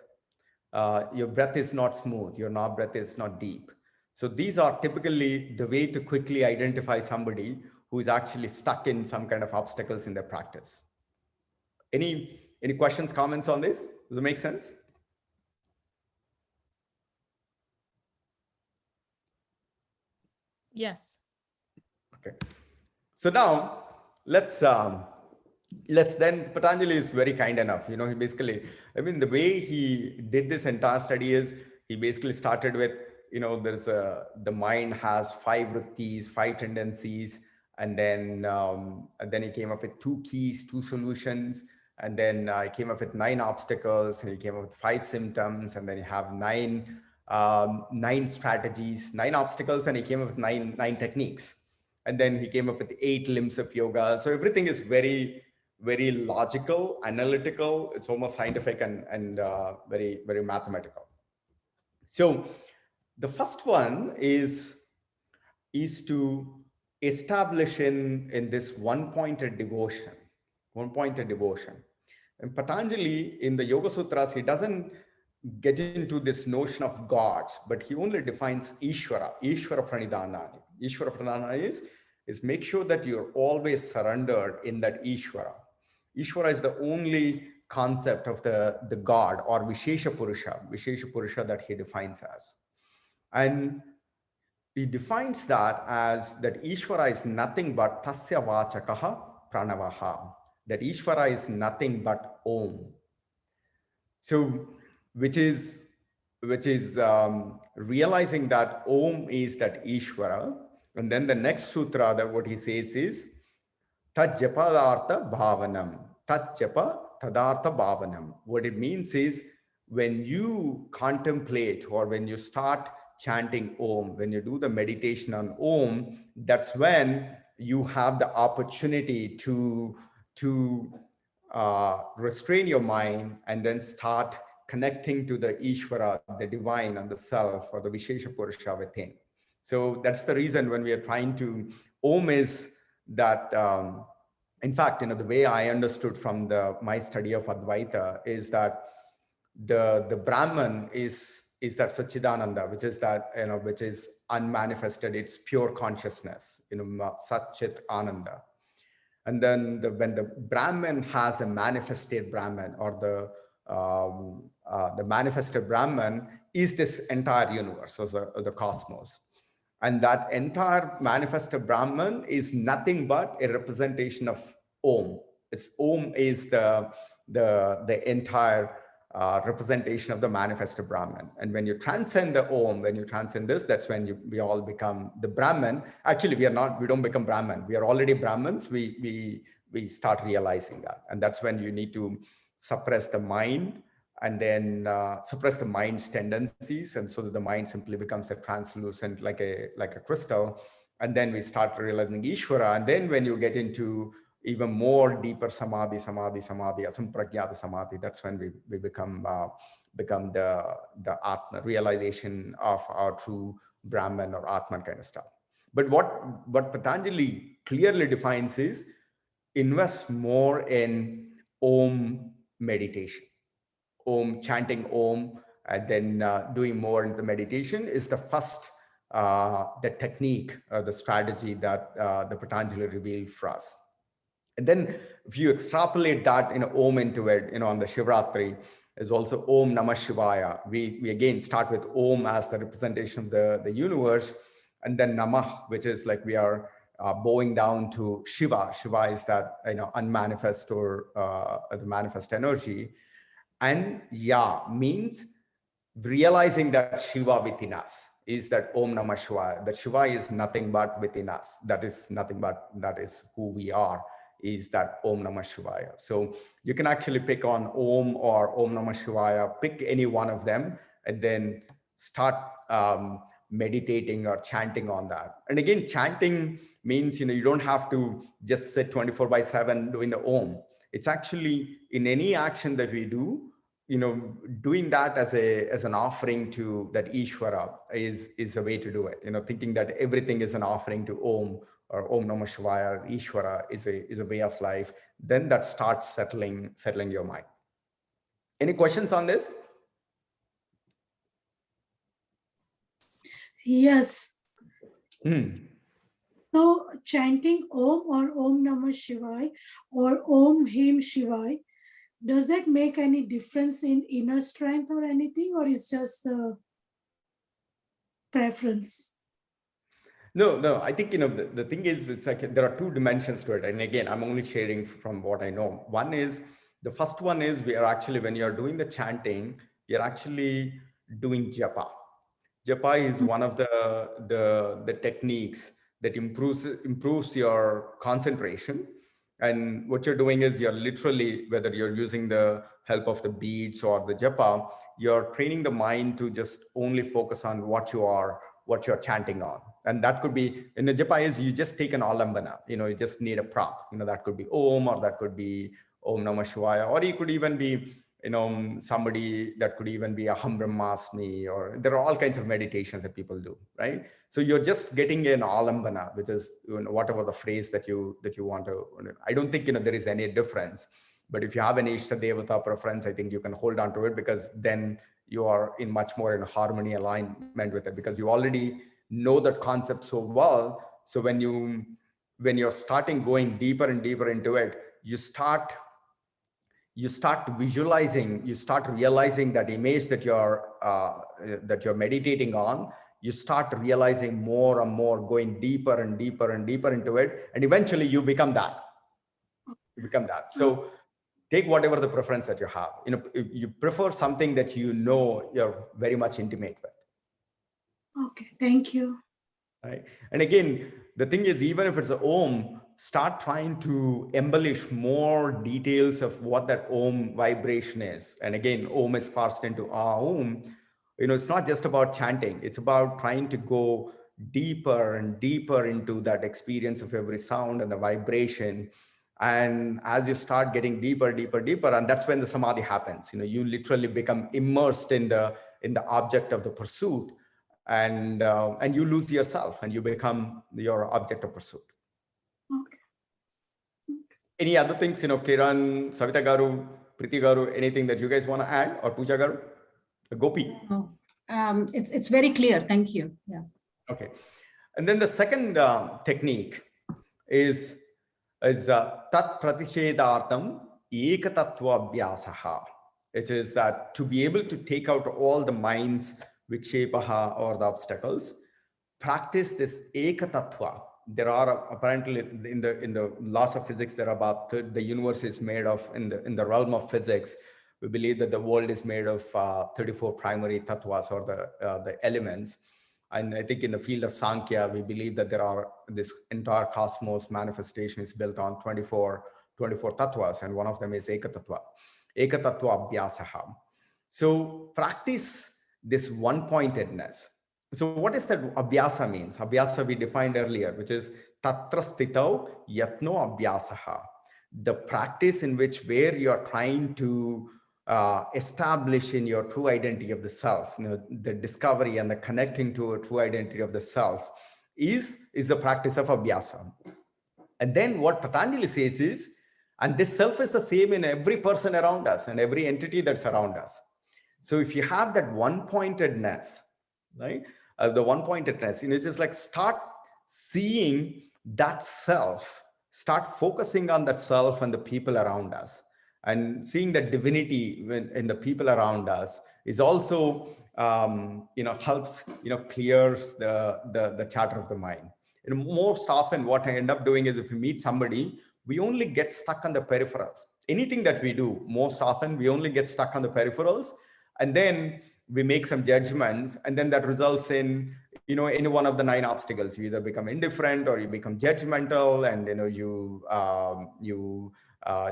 your breath is not smooth, your breath is not deep. So these are typically the way to quickly identify somebody who is actually stuck in some kind of obstacles in their practice. Any questions, comments on this? Does it make sense? Yes. Okay. So now let's then, Patanjali is very kind enough. He basically, the way he did this entire study is he basically started with, the mind has 5 vrittis, 5 tendencies, and then he came up with 2 keys, 2 solutions, and then he came up with 9 obstacles, and he came up with 5 symptoms, and then you have 9 strategies, 9 obstacles, and he came up with 9 techniques. And then he came up with 8 limbs of yoga. So everything is very, very logical, analytical. It's almost scientific and very, very mathematical. So the first one is to establish in this one-pointed devotion. And Patanjali in the Yoga Sutras, he doesn't get into this notion of gods, but he only defines Ishvara Pranidhanani. Ishvara Pranidhanani is make sure that you're always surrendered in that Ishvara. Ishvara is the only concept of the God or Vishesha Purusha that he defines as. And he defines that as that Ishvara is nothing but Tasya Vachakaha Pranavaha. That Ishvara is nothing but Om. So, which is realizing that Om is that Ishvara. And then the next sutra that what he says is Tat Japadartha Bhavanam. Tat Japa Tadartha Bhavanam. What it means is when you contemplate or when you start chanting Om, when you do the meditation on Om, that's when you have the opportunity to restrain your mind and then start connecting to the Ishvara, the divine and the self or the Vishesha Purusha within. So that's the reason when we are trying to, Om is that, in fact, the way I understood from my study of Advaita is that the Brahman is that Satchidananda, which is that, which is unmanifested, it's pure consciousness, Sat Chit Ananda. And then when the Brahman has a manifested Brahman or the manifested Brahman is this entire universe, or the cosmos. And that entire manifested Brahman is nothing but a representation of Om. Om is the entire representation of the manifested Brahman. And when you transcend the Om, when you transcend this, that's when we all become the Brahman. Actually, we don't become Brahman. We are already Brahmins. We start realizing that. And that's when you need to suppress the mind and then suppress the mind's tendencies. And so that the mind simply becomes a translucent, like a crystal. And then we start realizing Ishvara. And then when you get into even more deeper samadhi, asampragyata samadhi, that's when we become the Atma, realization of our true Brahman or Atman kind of stuff. But what Patanjali clearly defines is invest more in Om meditation. Om, chanting Om, and then doing more into the meditation is the first, the technique, the strategy that the Patanjali revealed for us. And then if you extrapolate that Om into it, on the Shivratri is also Om Namah Shivaya. We again start with Om as the representation of the universe, and then Namah, which is like we are bowing down to Shiva. Shiva is that unmanifest or the manifest energy. And Ya means realizing that Shiva within us is that Om Namah Shivaya. That Shiva is nothing but within us. That is nothing but, that is who we are, is that Om Namah Shivaya. So you can actually pick on Om or Om Namah Shivaya, pick any one of them, and then start meditating or chanting on that. And again, chanting means, you don't have to just sit 24/7 doing the Om. It's actually in any action that we do, doing that as an offering to that Ishvara is a way to do it. Thinking that everything is an offering to Om or Om Namah Shivaya, Ishvara is a way of life. Then that starts settling your mind. Any questions on this? Yes. Hmm. So chanting Om or Om Namah Shivaya or Om Him Shivaya, does that make any difference in inner strength or anything, or is just the preference? No, I think, the thing is, it's like there are two dimensions to it. And again, I'm only sharing from what I know. The first one is we are actually, when you're doing the chanting, you're actually doing japa. Japa is one of the techniques that improves your concentration. And what you're doing is you're literally, whether you're using the help of the beads or the japa, you're training the mind to just only focus on what you're chanting on. And that could be, in the japa is you just take an alambana, you just need a prop, that could be Om, or that could be Om Namah Shivaya, or it could even be, somebody that could even be a Aham Brahmasmi, or there are all kinds of meditations that people do, right? So you're just getting an alambana, which is whatever the phrase that you want to. I don't think there is any difference, but if you have an Ishta Devata preference, I think you can hold on to it, because then you are in much more in harmony, alignment with it, because you already know that concept so well. So when you're starting going deeper and deeper into it, you start visualizing, you start realizing that image that you're meditating on. You start realizing more and more, going deeper and deeper and deeper into it, and eventually you become that. So take whatever the preference that you have. If you prefer something that you're very much intimate with. Okay, thank you. Right? And again, the thing is, even if it's a Om, start trying to embellish more details of what that Om vibration is. And again, Om is parsed into Aum. It's not just about chanting. It's about trying to go deeper and deeper into that experience of every sound and the vibration. And as you start getting deeper, deeper, deeper, and that's when the samadhi happens. You literally become immersed in the object of the pursuit, and you lose yourself, and you become your object of pursuit. Okay. Any other things, Kiran, Savita Garu, Priti Garu, anything that you guys want to add, or Pooja Garu, Gopi? No, it's very clear. Thank you. Yeah. Okay. And then the second technique is tat pratishedartam ekatattva abhyasaha. It is that to be able to take out all the minds, vikshepaha, or the obstacles, practice this ekatattva. There are apparently in the laws of physics, there are about the universe is made of, in the realm of physics, we believe that the world is made of 34 primary tattvas, or the elements. And I think in the field of Sankhya, we believe that this entire cosmos manifestation is built on 24 tattvas, and one of them is ekatattva abhyasaha. So practice this one-pointedness. So what is that abhyasa means? Abhyasa we defined earlier, which is tatra stitau yatno abhyasaha. The practice in where you are trying to establish in your true identity of the self, the discovery and the connecting to a true identity of the self is the practice of abhyasa. And then what Patanjali says is, and this self is the same in every person around us and every entity that's around us. So if you have that one-pointedness, right? The one-pointedness, it's just like start seeing that self, start focusing on that self and the people around us, and seeing that divinity in the people around us is also, helps, clears the chatter of the mind. And most often what I end up doing is, if we meet somebody, we only get stuck on the peripherals. Anything that we do, most often we only get stuck on the peripherals, and then we make some judgments, and then that results in, any one of the 9 obstacles. You either become indifferent or you become judgmental, and you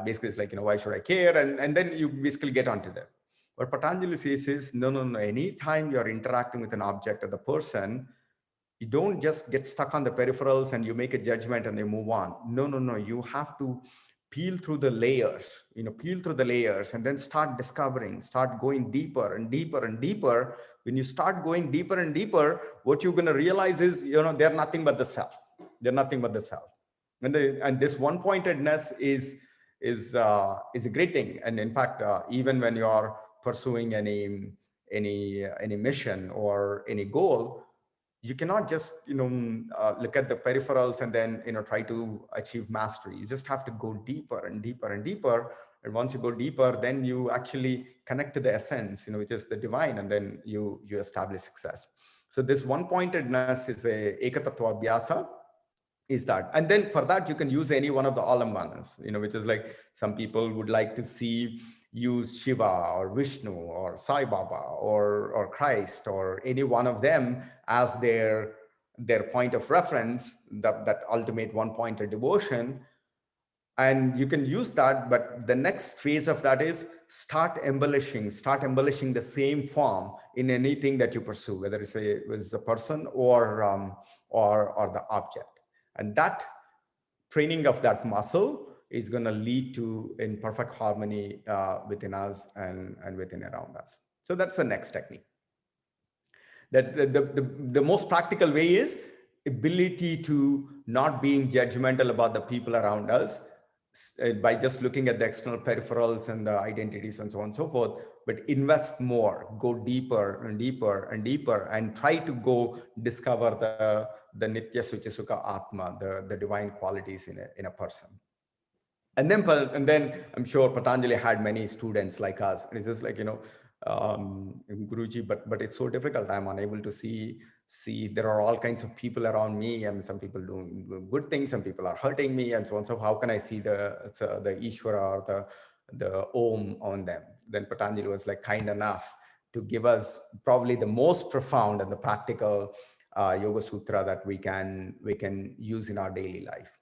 basically it's like, why should I care? And then you basically get onto that. What Patanjali says is, no. Anytime you're interacting with an object or the person, you don't just get stuck on the peripherals and you make a judgment and they move on. No. You have to peel through the layers, and then start discovering, start going deeper and deeper and deeper. When you start going deeper and deeper, what you're going to realize is, they're nothing but the self. They're nothing but the self. And this one-pointedness is a great thing. And in fact, even when you are pursuing any mission or any goal, you cannot just, look at the peripherals and then, try to achieve mastery. You just have to go deeper and deeper and deeper. And once you go deeper, then you actually connect to the essence, which is the divine, and then you establish success. So this one-pointedness is a ekatattva abhyasa, is that. And then for that, you can use any one of the alambanas, which is like some people would like to see use Shiva or Vishnu or Sai Baba or Christ or any one of them as their point of reference, that ultimate one-pointed devotion. And you can use that, but the next phase of that is start embellishing the same form in anything that you pursue, whether it's a person or the object. And that training of that muscle is going to lead to in perfect harmony within us and within around us. So that's the next technique. That the most practical way is ability to not being judgmental about the people around us by just looking at the external peripherals and the identities and so on and so forth, but invest more, go deeper and deeper and deeper, and try to go discover the Nitya Suchi Sukha Atma, the divine qualities in a person. And then I'm sure Patanjali had many students like us. It's just like, Guruji, but it's so difficult. I'm unable to see there are all kinds of people around me, and some people doing good things, some people are hurting me, and so on. So how can I see the Ishvara or the Om on them? Then Patanjali was like kind enough to give us probably the most profound and the practical Yoga Sutra that we can use in our daily life.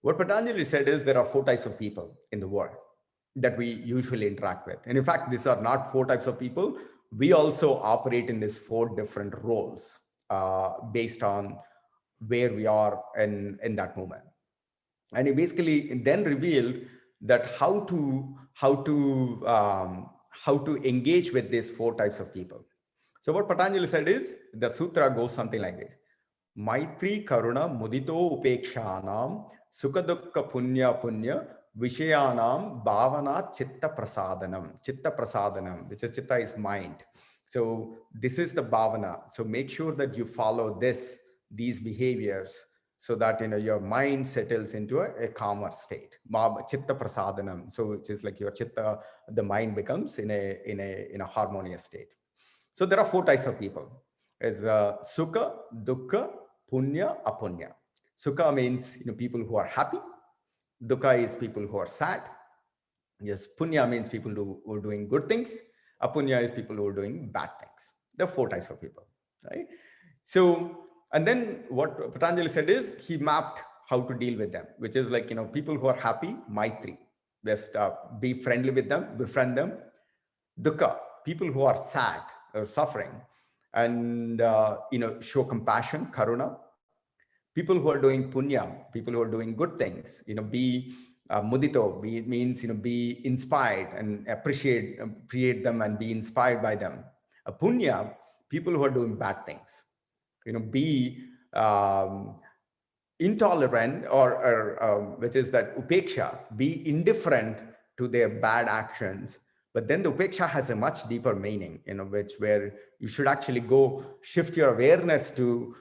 What Patanjali said is there are 4 types of people in the world that we usually interact with. And in fact, these are not 4 types of people. We also operate in these 4 different roles based on where we are in that moment. And he basically then revealed that how to engage with these 4 types of people. So what Patanjali said is, the sutra goes something like this: Maitri Karuna Mudito Upekshanam Sukadukka Punya Punya Vishayanam Bhavana Chitta Prasadanam, which is chitta is mind. So this is the bhavana. So make sure that you follow these behaviors so that your mind settles into a calmer state. Chitta Prasadanam. So it is like your chitta, the mind becomes in a harmonious state. So there are 4 types of people. Is Sukha, Dukkha, Punya, Apunya. Sukha means people who are happy. Dukkha is people who are sad. Yes, Punya means people who are doing good things. Apunya is people who are doing bad things. There are 4 types of people, right? So, and then what Patanjali said is he mapped how to deal with them, which is like, people who are happy, Maitri. Just be friendly with them, befriend them. Dukkha, people who are sad or suffering, and, show compassion, Karuna. People who are doing punya, people who are doing good things, be mudito, means, be inspired and appreciate them and be inspired by them. Punya, people who are doing bad things, be intolerant or which is that upeksha, be indifferent to their bad actions. But then the upeksha has a much deeper meaning, where you should actually go shift your awareness to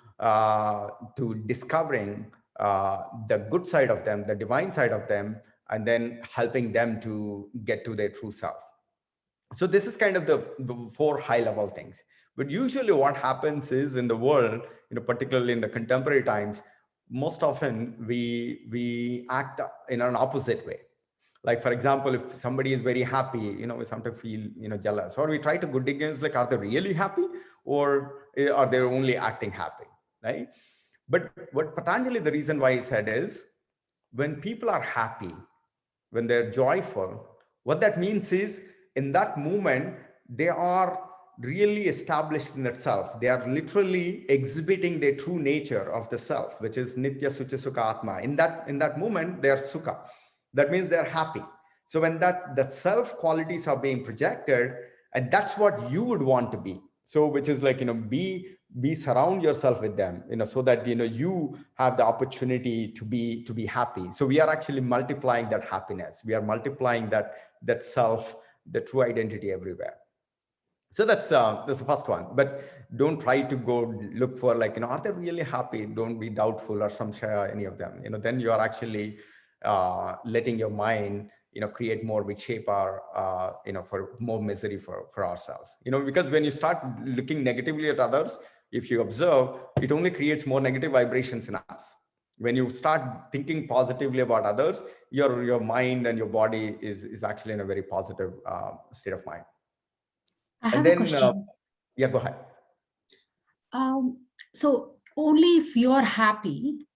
discovering the good side of them, the divine side of them, and then helping them to get to their true self. So this is kind of the 4 high-level things. But usually what happens is in the world, particularly in the contemporary times, most often we act in an opposite way. Like, for example, if somebody is very happy, we sometimes feel, jealous, or we try to good against, like, are they really happy or are they only acting happy, right? But what Patanjali, the reason why he said is, when people are happy, when they're joyful, what that means is in that moment, they are really established in that self. They are literally exhibiting their true nature of the self, which is Nitya Suchi Sukha Atma. In that moment, they are Sukha. That means they're happy. So when that self qualities are being projected, and that's what you would want to be. So which is like, surround yourself with them, so that, you have the opportunity to be happy. So we are actually multiplying that happiness. We are multiplying that self, the true identity everywhere. So that's the first one. But don't try to go look for like, are they really happy? Don't be doubtful or any of them. Then you are actually letting your mind, create more vikshepa, for more misery for ourselves. Because when you start looking negatively at others, if you observe, it only creates more negative vibrations in us. When you start thinking positively about others, your mind and your body is actually in a very positive state of mind. I And have a then, question. yeah, go ahead. So only if you're happy,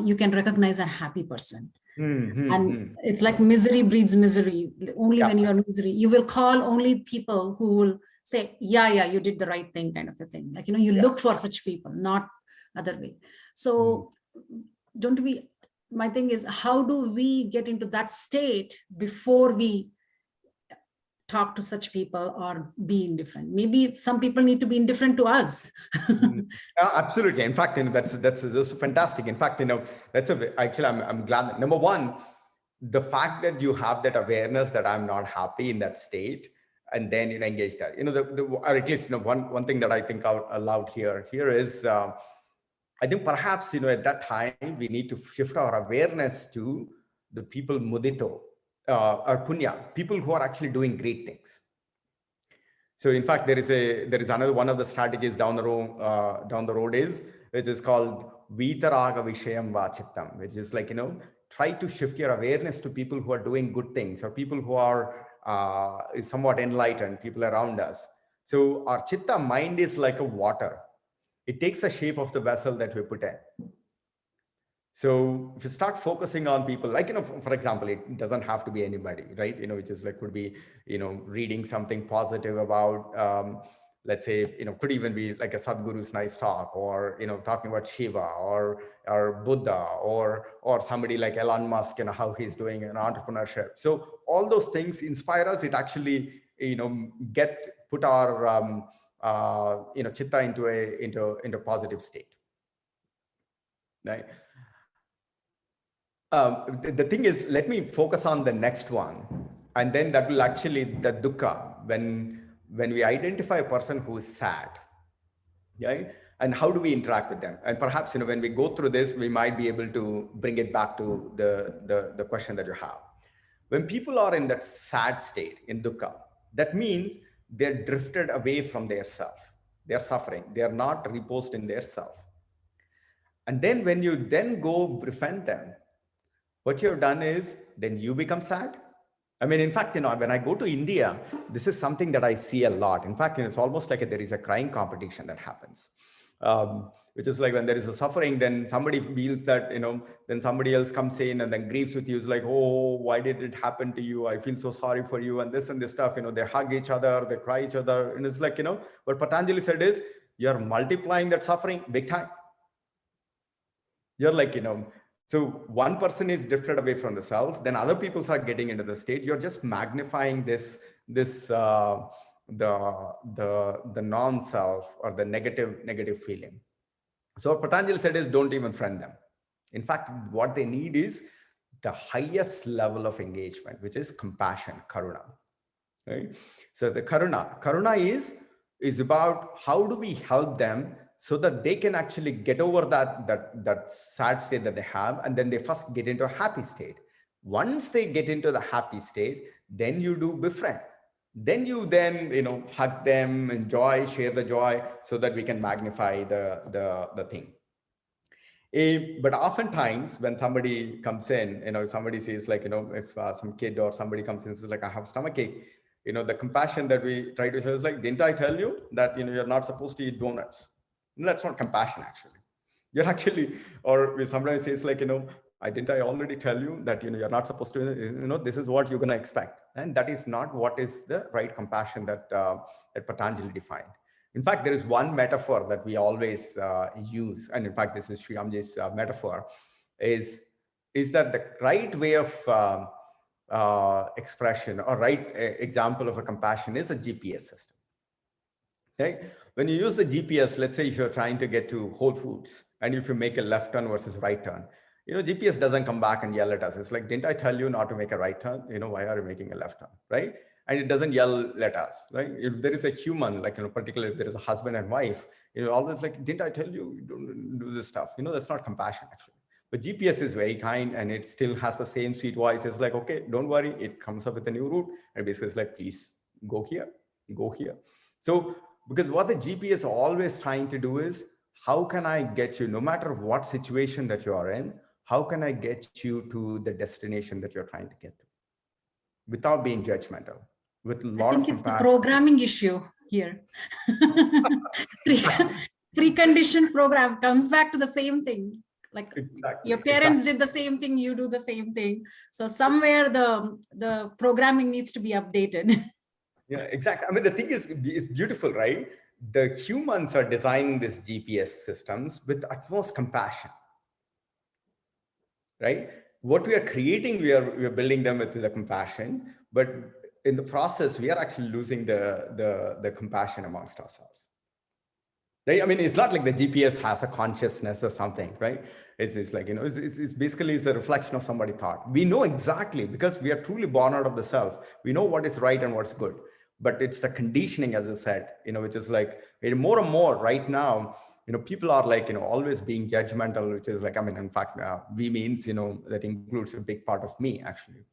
you can recognize a happy person. And it's like misery breeds misery. Only Yeah. when you're misery, you will call only people who will say, yeah, you did the right thing, kind of a thing. Like, you Yeah. look for such people, not other way. So don't we, my thing is, how do we get into that state before we talk to such people or be indifferent? Maybe some people need to be indifferent to us. Absolutely. In fact, that's fantastic. In fact, actually, I'm glad that, number one, the fact that you have that awareness that I'm not happy in that state, and then engage that. Or at least one thing that I think out aloud here is, I think perhaps at that time we need to shift our awareness to the people mudito or punya, people who are actually doing great things. So in fact, there is another one of the strategies down the road which is called Vitaraga Vishayam Vachittam, which is like, try to shift your awareness to people who are doing good things, or people who are somewhat enlightened, people around us. So our chitta mind is like a water. It takes the shape of the vessel that we put in. So if you start focusing on people, like, for example, it doesn't have to be anybody, right? Which is like, could be, reading something positive about, let's say, could even be like a Sadhguru's nice talk, or, talking about Shiva or Buddha, or somebody like Elon Musk, how he's doing an entrepreneurship. So all those things inspire us. It actually, put our, chitta into a positive state, right? The thing is, let me focus on the next one, and then that will actually, the dukkha, when we identify a person who is sad, right? And how do we interact with them? And perhaps, when we go through this, we might be able to bring it back to the question that you have. When people are in that sad state, in dukkha, that means they're drifted away from their self. They're suffering. They are not reposed in their self. And then when you then go befriend them, what you've done is then you become sad. I mean, in fact, when I go to India, this is something that I see a lot. In fact, it's almost like there is a crying competition that happens, which is like when there is a suffering, then somebody feels that, then somebody else comes in and then grieves with you. It's like, oh, why did it happen to you? I feel so sorry for you, and this stuff. They hug each other, they cry each other. And it's like, what Patanjali said is, you're multiplying that suffering big time. You're like, so one person is drifted away from the self, then other people are getting into the state. You're just magnifying the non-self, or the negative feeling. So what Patanjali said is, don't even friend them. In fact, what they need is the highest level of engagement, which is compassion, karuna. Right? So the karuna is about how do we help them so that they can actually get over that sad state that they have, and then they first get into a happy state. Once they get into the happy state, then you do befriend. Then you hug them, enjoy, share the joy, so that we can magnify the thing. But oftentimes when somebody comes in, somebody says like, if some kid or somebody comes in and says like, I have stomachache, the compassion that we try to show is like, didn't I tell you that, you're not supposed to eat donuts? That's not compassion, actually. You're actually, or we sometimes say it's like, didn't I already tell you that, you're not supposed to, this is what you're going to expect. And that is not what is the right compassion that Patanjali defined. In fact, there is one metaphor that we always use. And in fact, this is Sri Ramji's metaphor, is that the right way of expression, or right example of a compassion, is a GPS system. Okay? When you use the GPS, let's say if you're trying to get to Whole Foods, and if you make a left turn versus right turn, GPS doesn't come back and yell at us. It's like, didn't I tell you not to make a right turn? Why are you making a left turn, right? and it doesn't yell at us, right? If there is a human, like, particularly if there is a husband and wife, always like, didn't I tell you, you don't do this stuff? That's not compassion actually. But GPS is very kind, and it still has the same sweet voice. It's like, okay, don't worry. It comes up with a new route, and basically it's like, please go here, go here. So because what the GPS is always trying to do is, how can I get you, no matter what situation that you are in, how can I get you to the destination that you're trying to get to without being judgmental, with a lot I of think it's the compassion. programming issue here. Preconditioned program comes back to the same thing. Like Exactly. your parents did the same thing, you do the same thing. So somewhere the programming needs to be updated. Yeah, exactly. I mean, the thing is beautiful, right? The humans are designing these GPS systems with utmost compassion, right? What we are creating, we are building them with the compassion, but in the process, we are actually losing the compassion amongst ourselves. Right? I mean, it's not like the GPS has a consciousness or something, right? It's like, it's basically it's a reflection of somebody's thought. We know exactly, because we are truly born out of the self. We know what is right and what's good, but it's the conditioning, as I said, which is like more and more right now, people are like, always being judgmental, which is like, I mean, in fact, we means, that includes a big part of me actually,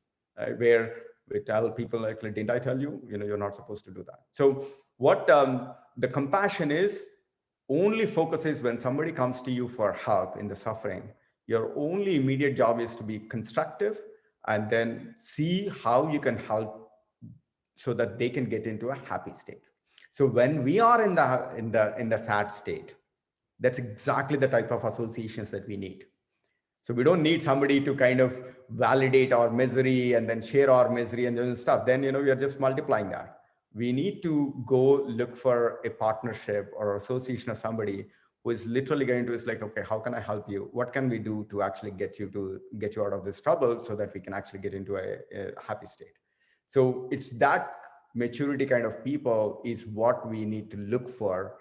where we tell people like, didn't I tell you, you're not supposed to do that. So what the compassion is, only focuses when somebody comes to you for help in the suffering. Your only immediate job is to be constructive and then see how you can help so that they can get into a happy state. So when we are in the sad state, that's exactly the type of associations that we need. So we don't need somebody to kind of validate our misery and then share our misery and stuff. Then, we are just multiplying that. We need to go look for a partnership or association of somebody who is literally going to, is like, okay, how can I help you? What can we do to actually get you out of this trouble so that we can actually get into a happy state? So it's that maturity kind of people is what we need to look for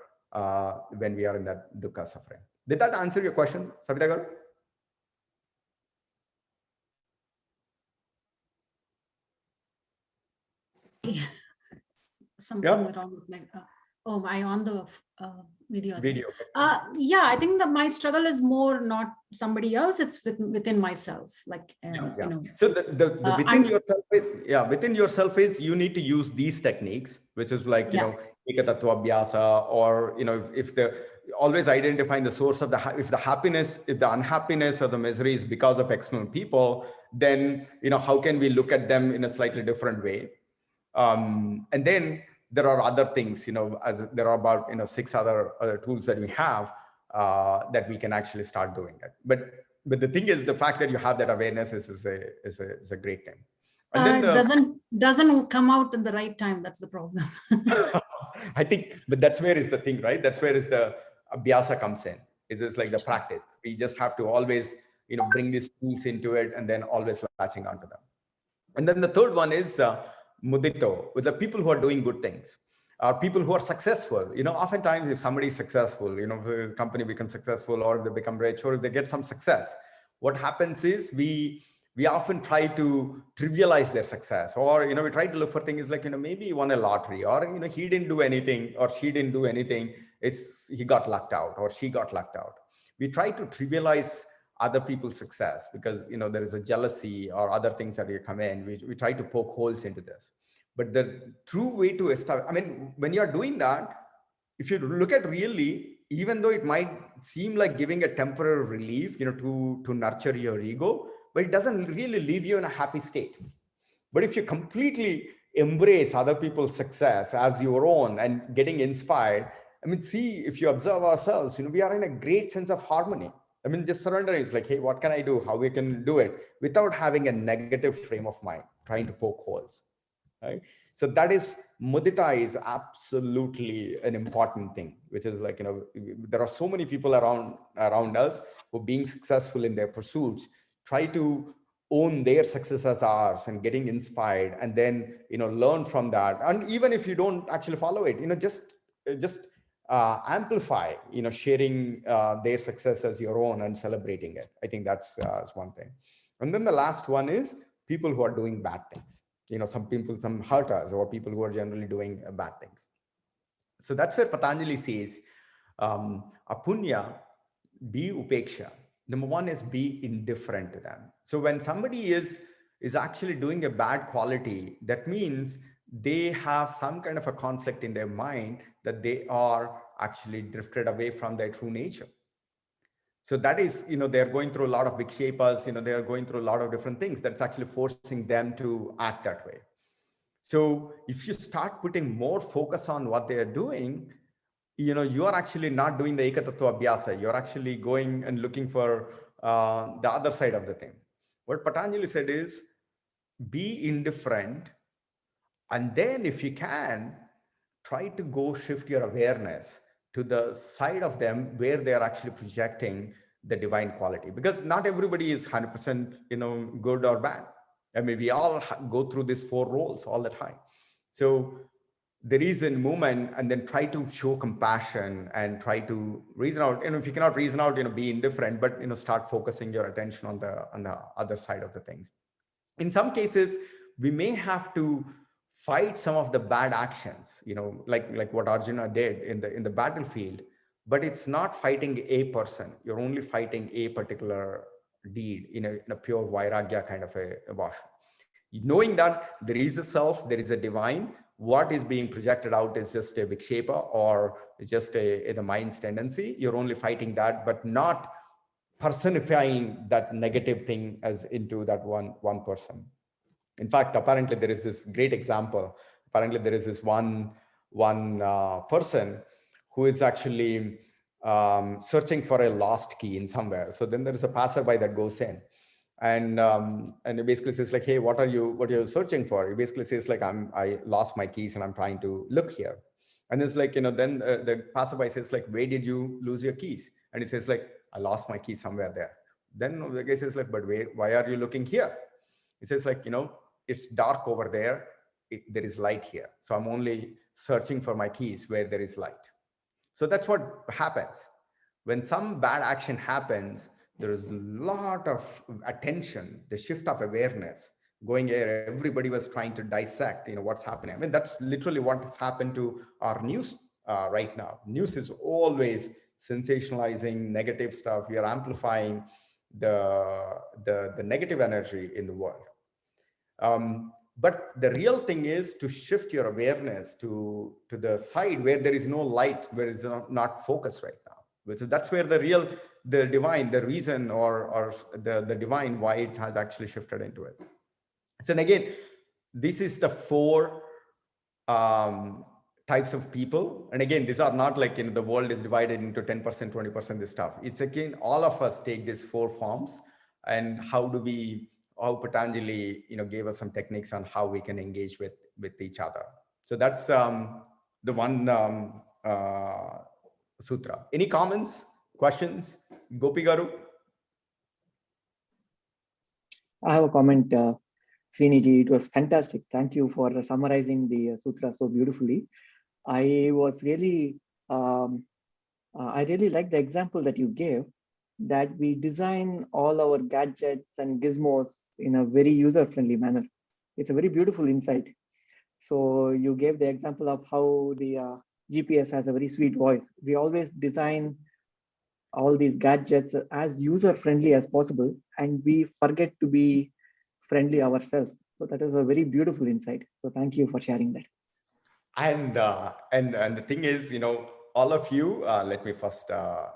when we are in that dukkha suffering. Did that answer your question, Savita Garu? Something wrong with my am I on the video as Video. well? Yeah, I think that my struggle is more not somebody else, it's within myself, like So the within yourself is, within yourself is, you need to use these techniques, which is like, Ekatattva Abhyasa, or if the always identifying the source of if the unhappiness or the misery is because of external people, then how can we look at them in a slightly different way? And then there are other things, as there are about 6 other tools that we have that we can actually start doing it. But the thing is, the fact that you have that awareness is a great thing. And then doesn't come out in the right time. That's the problem. I think, but that's where is the thing, right? That's where is the abhyasa comes in. It's just like the practice. We just have to always, bring these tools into it and then always latching onto them. And then the third one is mudito, with the people who are doing good things, people who are successful. Oftentimes if somebody is successful, if a company becomes successful, or if they become rich, or if they get some success, what happens is we often try to trivialize their success, or we try to look for things like maybe he won a lottery, or he didn't do anything, or she didn't do anything, he got lucked out, or she got lucked out. We try to trivialize other people's success because there is a jealousy or other things that come in. We try to poke holes into this. But the true way to establish, I mean, when you're doing that, if you look at really, even though it might seem like giving a temporary relief, to nurture your ego, but it doesn't really leave you in a happy state. But if you completely embrace other people's success as your own and getting inspired, I mean, see, if you observe ourselves, we are in a great sense of harmony. I mean, just surrendering is like, hey, what can I do? How we can do it without having a negative frame of mind, trying to poke holes, right? So that is, mudita is absolutely an important thing, which is like, there are so many people around us who, being successful in their pursuits, try to own their success as ours and getting inspired, and then, learn from that. And even if you don't actually follow it, just amplify, sharing their success as your own and celebrating it. I think that's one thing. And then the last one is people who are doing bad things. some people, some hurt us, or people who are generally doing bad things. So that's where Patanjali says, apunya, be upeksha. Number one is be indifferent to them. So when somebody is actually doing a bad quality, that means they have some kind of a conflict in their mind, that they are actually drifted away from their true nature. So that is, they're going through a lot of vikshepas, they're going through a lot of different things that's actually forcing them to act that way. So if you start putting more focus on what they are doing, you are actually not doing the ekatattva abhyasa. You're actually going and looking for the other side of the thing. What Patanjali said is, be indifferent. And then if you can, try to go shift your awareness to the side of them where they are actually projecting the divine quality. Because not everybody is 100%, good or bad. I mean, we all go through these 4 roles all the time. So there is a movement, and then try to show compassion and try to reason out. If you cannot reason out, be indifferent, but start focusing your attention on the other side of the things. In some cases, we may have to fight some of the bad actions, like what Arjuna did in the battlefield, but it's not fighting a person. You're only fighting a particular deed in a pure vairagya kind of a vasha. Knowing that there is a self, there is a divine, what is being projected out is just a vikshepa, or it's just the mind's tendency. You're only fighting that, but not personifying that negative thing as into that one person. In fact, apparently there is this great example. Apparently there is this one person who is actually searching for a lost key in somewhere. So then there is a passerby that goes in, and it basically says like, hey, what are you searching for? He basically says like, I lost my keys and I'm trying to look here. And it's like, then the passerby says like, where did you lose your keys? And he says like, I lost my keys somewhere there. Then the guy says like, but why are you looking here? He says like, it's dark over there. There is light here. So I'm only searching for my keys where there is light. So that's what happens. When some bad action happens, there is a lot of attention, the shift of awareness going here. Everybody was trying to dissect, what's happening. I mean, that's literally what has happened to our news right now. News is always sensationalizing negative stuff. We are amplifying the negative energy in the world. But the real thing is to shift your awareness to the side where there is no light, where it's not focused right now. So that's where the divine, the reason or the divine, why it has actually shifted into it. So and again, this is the 4 types of people. And again, these are not like, the world is divided into 10%, 20% this stuff. It's again, all of us take these 4 forms, and how Patanjali, gave us some techniques on how we can engage with each other. So that's the one sutra. Any comments, questions? Gopi Garu? I have a comment, Sriniji. It was fantastic. Thank you for summarizing the sutra so beautifully. I was really, I really like the example that you gave, that we design all our gadgets and gizmos in a very user-friendly manner. It's a very beautiful insight. So you gave the example of how the GPS has a very sweet voice. We always design all these gadgets as user-friendly as possible, and we forget to be friendly ourselves. So that is a very beautiful insight. So thank you for sharing that. And the thing is, all of you, let me first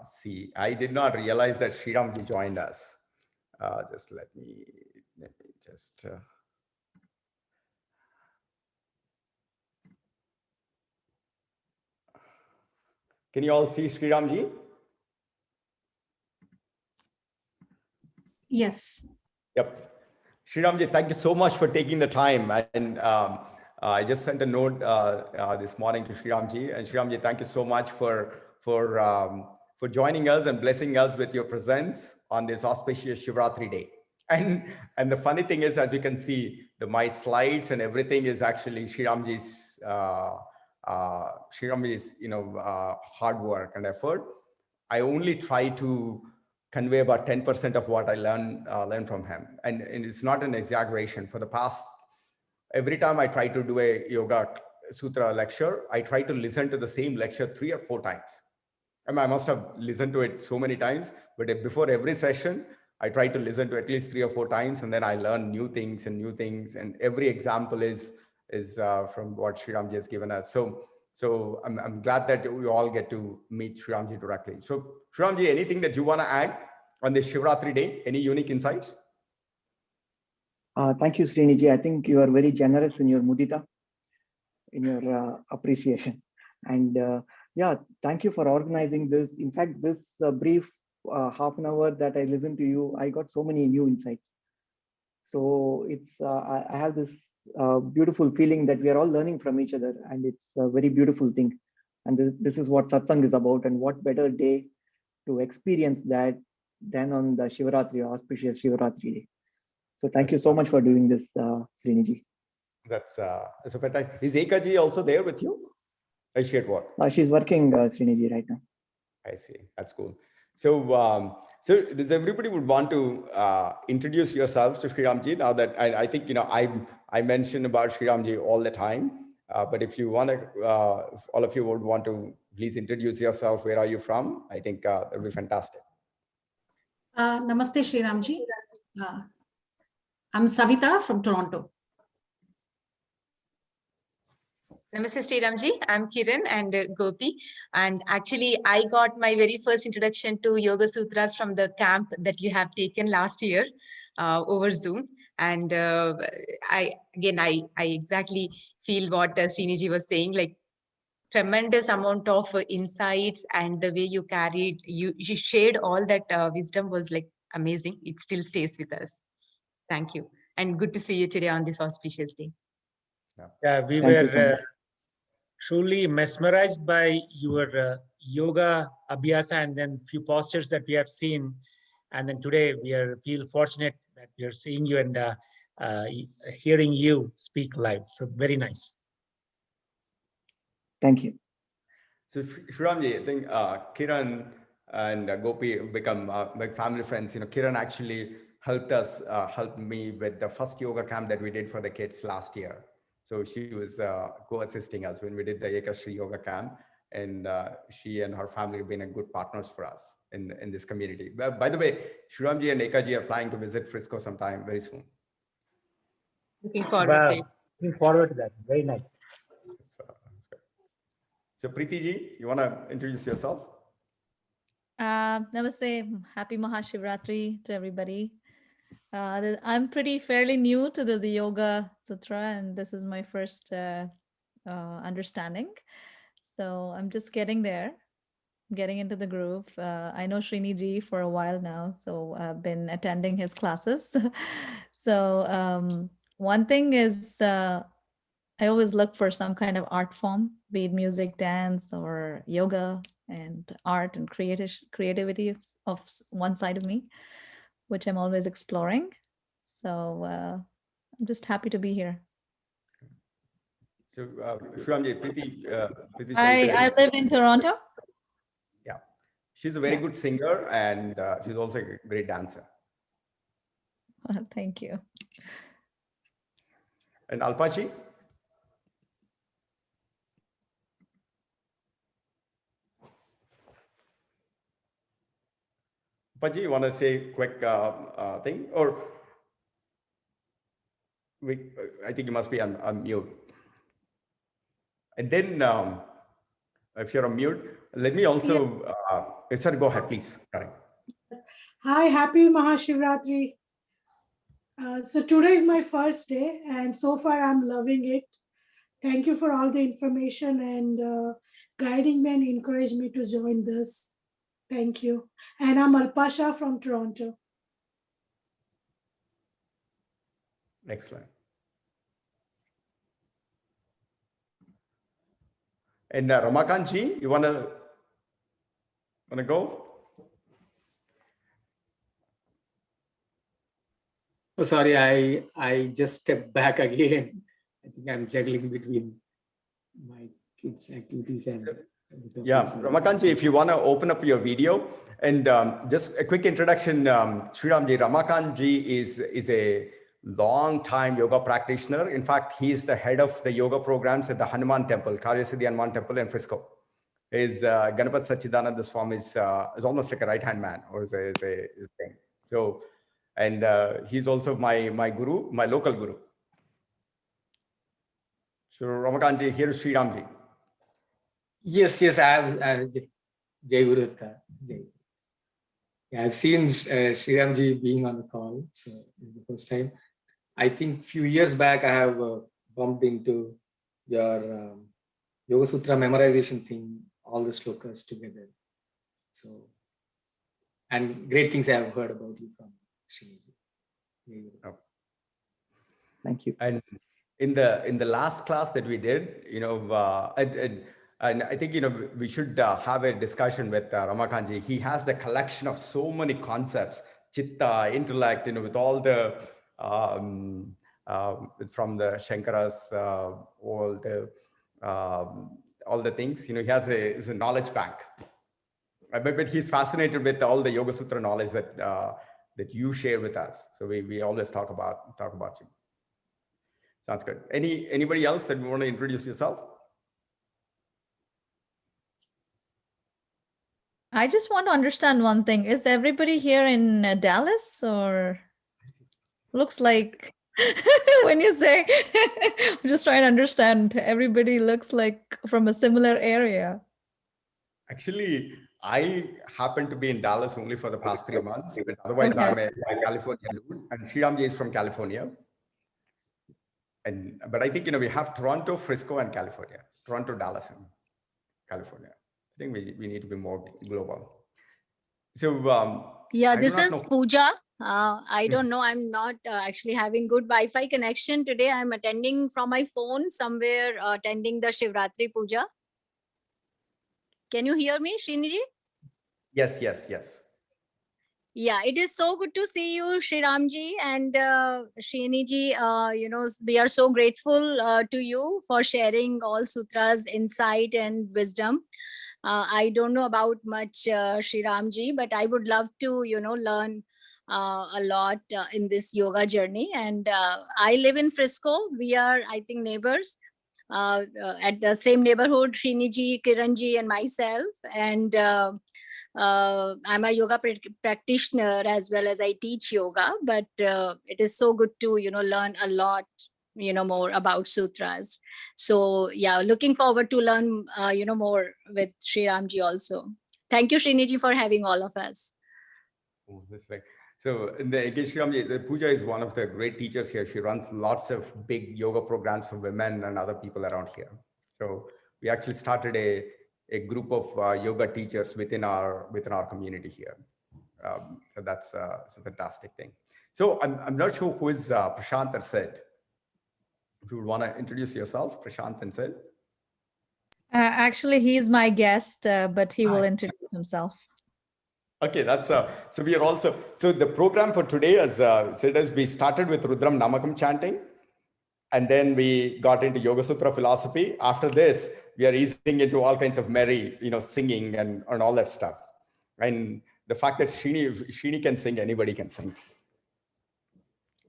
see. I did not realize that Sriramji joined us. Just let me just. Can you all see Sriramji? Yes. Yep. Sriramji, thank you so much for taking the time. And I just sent a note this morning to Sriramji. And Sriramji, thank you so much for joining us and blessing us with your presence on this auspicious Shivratri day. And the funny thing is, as you can see, my slides and everything is actually Sriramji's hard work and effort. I only try to convey about 10% of what I learned from him. And it's not an exaggeration. For the past every time I try to do a Yoga Sutra lecture, I try to listen to the same lecture 3 or 4 times. I mean, I must have listened to it so many times, but before every session, I try to listen to at least 3 or 4 times, and then I learn new things. And every example is from what Sri Ramji has given us. So I'm glad that we all get to meet Sri Ramji directly. So Sri Ramji, anything that you want to add on this Shivratri day? Any unique insights? Thank you, Sriniji. I think you are very generous in your mudita, in your appreciation. And yeah, thank you for organizing this. In fact, this brief half an hour that I listened to you, I got so many new insights. So it's I have this beautiful feeling that we are all learning from each other, and it's a very beautiful thing. And this is what satsang is about, and what better day to experience that than on the Shivaratri, auspicious Shivaratri day. So thank you so much for doing this, Sriniji. That's so fantastic. Is Ekaji also there with you? I shared what? She's working, Sriniji, right now. I see. That's cool. So, so does everybody would want to introduce yourselves to Sri Ramji now that I think, you know, I mention about Sri Ramji all the time, but if you want to, if all of you would want to please introduce yourself, where are you from? I think that would be fantastic. Namaste, Sri Ramji. I'm Savita from Toronto. Namaste, Sri Ramji. I'm Kiran and Gopi. And actually, I got my very first introduction to Yoga Sutras from the camp that you have taken last year over Zoom. And I exactly feel what Sriniji was saying, like tremendous amount of insights, and the way you carried, you shared all that wisdom was like amazing. It still stays with us. Thank you. And good to see you today on this auspicious day. Yeah, we were truly mesmerized by your yoga abhyasa and then few postures that we have seen. And then today we feel fortunate that we are seeing you and hearing you speak live. So very nice. Thank you. So Sri Ramji, I think Kiran and Gopi become like family friends. You know, Kiran actually helped me with the first yoga camp that we did for the kids last year. So she was co-assisting us when we did the Ekashri Yoga Camp, and she and her family have been good partners for us in this community. But by the way, Sri Ramji and Ekaji are planning to visit Frisco sometime very soon. Looking forward to it. Looking forward to that. Very nice. So Preeti ji, you want to introduce yourself? Namaste. Happy Mahashivratri to everybody. I'm fairly new to the Yoga Sutra, and this is my first understanding. So I'm just getting there, getting into the groove. I know Sriniji for a while now, so I've been attending his classes. So one thing is I always look for some kind of art form, be it music, dance, or yoga, and art and creativity of one side of me, which I'm always exploring. So I'm just happy to be here. So, Preeti, I live in Toronto. Yeah, she's a very good singer, and she's also a great dancer. Thank you. And Alpachi? Alpachi, you want to say a quick thing? Or I think you must be on mute. And then if you're on mute, let me also, sorry, go ahead, please. Hi, happy Mahashivratri. So today is my first day, and so far I'm loving it. Thank you for all the information and guiding me and encouraging me to join this. Thank you. And I'm Alpasha from Toronto. Excellent. And Ramakant ji, you wanna go? Oh, sorry, I just stepped back again. I think I'm juggling between my kids' activities and yeah, Ramakant ji, if you want to open up your video, and just a quick introduction, Sri Ramji. Ramakant ji is a long time yoga practitioner. In fact, he's the head of the yoga programs at the Hanuman Temple, Karyasiddhi Hanuman Temple in Frisco. His Ganapat Sachidananda Swami is almost like a right-hand man, or is a thing. So, and he's also my guru, my local guru. So Ramakantji, here is Sri Ramji. Yes, I have Jai Guru Datta, Jai. Yeah, I've seen Sri Ramji being on the call, so this is the first time. I think few years back I have bumped into your Yoga Sutra memorization thing, all the slokas together. So, and great things I have heard about you from Sriji. Thank you. And in the last class that we did, and I think, we should have a discussion with Ramakantji. He has the collection of so many concepts, chitta, intellect, with all the, from the Shankaras, all the things, he has a knowledge bank. But he's fascinated with all the Yoga Sutra knowledge that you share with us. So we always talk about you. Sounds good. Anybody else that want to introduce yourself? I just want to understand one thing. Is everybody here in Dallas, or looks like when you say, I'm just trying to understand, everybody looks like from a similar area. Actually, I happen to be in Dallas only for the past 3 months, but otherwise I'm a California dude, and Sri Ramji is from California. But I think, we have Toronto, Frisco, and California. Toronto, Dallas, and California. I think we need to be more global. So yeah, this is Pooja. I don't know. I'm not actually having good Wi-Fi connection today. I'm attending from my phone somewhere, attending the Shivratri Puja. Can you hear me, Sriniji? Yes. Yeah, it is so good to see you, Sri Ramji and Sriniji. We are so grateful to you for sharing all sutras, insight, and wisdom. I don't know about much Sri Ramji, but I would love to, learn a lot in this yoga journey. And I live in Frisco. We are, I think, neighbors at the same neighborhood, Sriniji, Kiranji, and myself. And I'm a yoga practitioner as well as I teach yoga, but it is so good to, learn a lot, more about sutras. So yeah, looking forward to learn, more with Sri Ramji also. Thank you, Sriniji, for having all of us. Oh, that's right. So again, Sri Ramji, the Pooja is one of the great teachers here. She runs lots of big yoga programs for women and other people around here. So we actually started a group of yoga teachers within our community here. So that's a fantastic thing. So I'm not sure who is Prashant or Sid. If you would want to introduce yourself, Prashant and Sid. Actually, he's my guest, but he will introduce himself. Okay, that's so we are also, so the program for today, as said, is we started with Rudram Namakam chanting, and then we got into Yoga Sutra philosophy. After this, we are easing into all kinds of merry, singing and all that stuff. And the fact that Srini can sing, anybody can sing.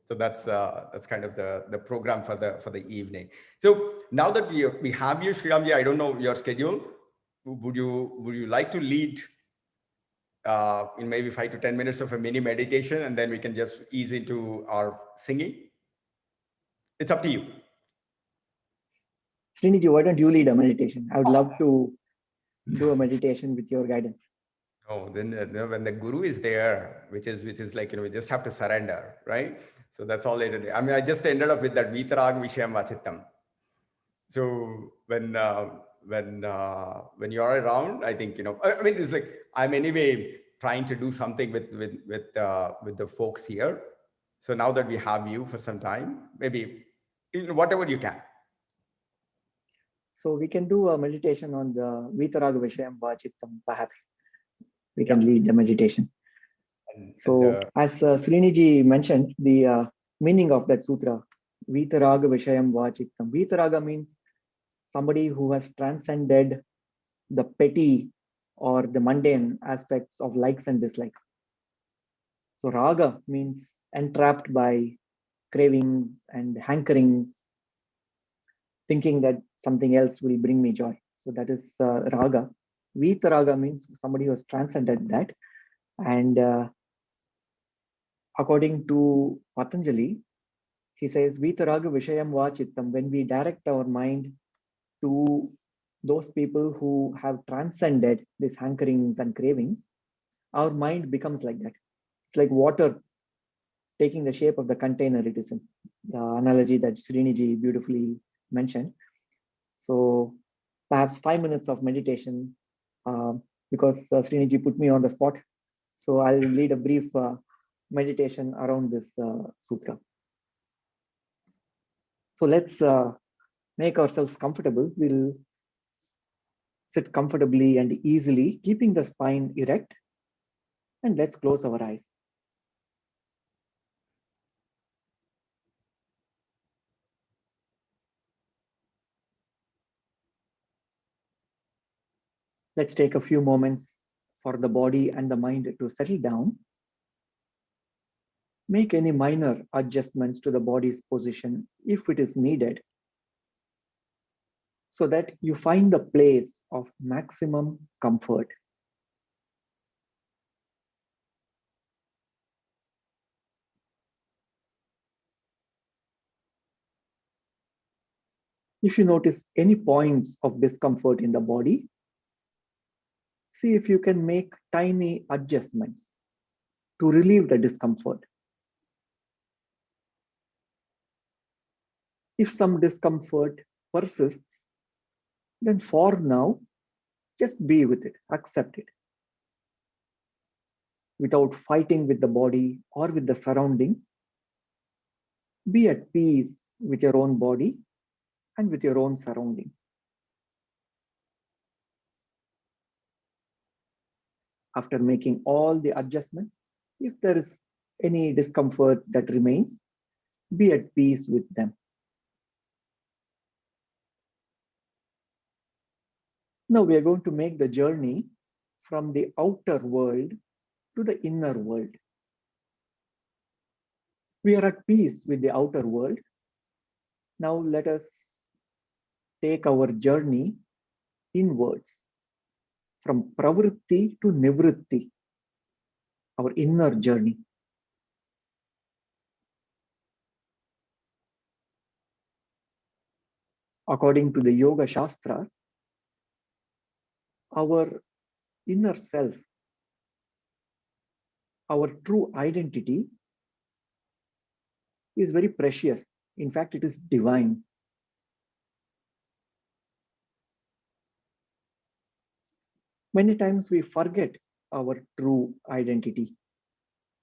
So that's kind of the program for the evening. So now that we have you, Sri Ramji, I don't know your schedule. Would you like to lead in maybe 5 to 10 minutes of a mini meditation, and then we can just ease into our singing? It's up to you. Sriniji, why don't you lead a meditation? I would love to do a meditation with your guidance. Oh, then when the guru is there, which is like, we just have to surrender, right? So that's all it is. I mean, I just ended up with that Vitarag Vishayam Vachittam. So when you're around, I think, I mean, it's like, I'm anyway trying to do something with the folks here. So now that we have you for some time, maybe whatever you can. So we can do a meditation on the Vitaraga Vishayam Vachittam, perhaps. We can lead the meditation. So as Sriniji mentioned, the meaning of that sutra, Vitaraga Vishayam Vachittam. Vitaraga means somebody who has transcended the petty or the mundane aspects of likes and dislikes. So raga means entrapped by cravings and hankerings, thinking that something else will bring me joy. So that is raga. Vitaraga means somebody who has transcended that. And according to Patanjali, he says, Vitaraga Vishayam Va Chittam, when we direct our mind to those people who have transcended these hankerings and cravings, our mind becomes like that. It's like water taking the shape of the container it is in, the analogy that Sriniji beautifully mentioned. So perhaps 5 minutes of meditation, because Sriniji put me on the spot. So I'll lead a brief meditation around this sutra. So let's make ourselves comfortable. We'll sit comfortably and easily, keeping the spine erect, and let's close our eyes. Let's take a few moments for the body and the mind to settle down. Make any minor adjustments to the body's position if it is needed, so that you find the place of maximum comfort. If you notice any points of discomfort in the body, see if you can make tiny adjustments to relieve the discomfort. If some discomfort persists, then for now, just be with it, accept it. Without fighting with the body or with the surroundings, be at peace with your own body and with your own surroundings. After making all the adjustments, if there is any discomfort that remains, be at peace with them. Now we are going to make the journey from the outer world to the inner world. We are at peace with the outer world. Now let us take our journey inwards, from pravritti to nivritti, our inner journey. According to the Yoga Shastras, our inner self, our true identity, is very precious. In fact, it is divine. Many times we forget our true identity.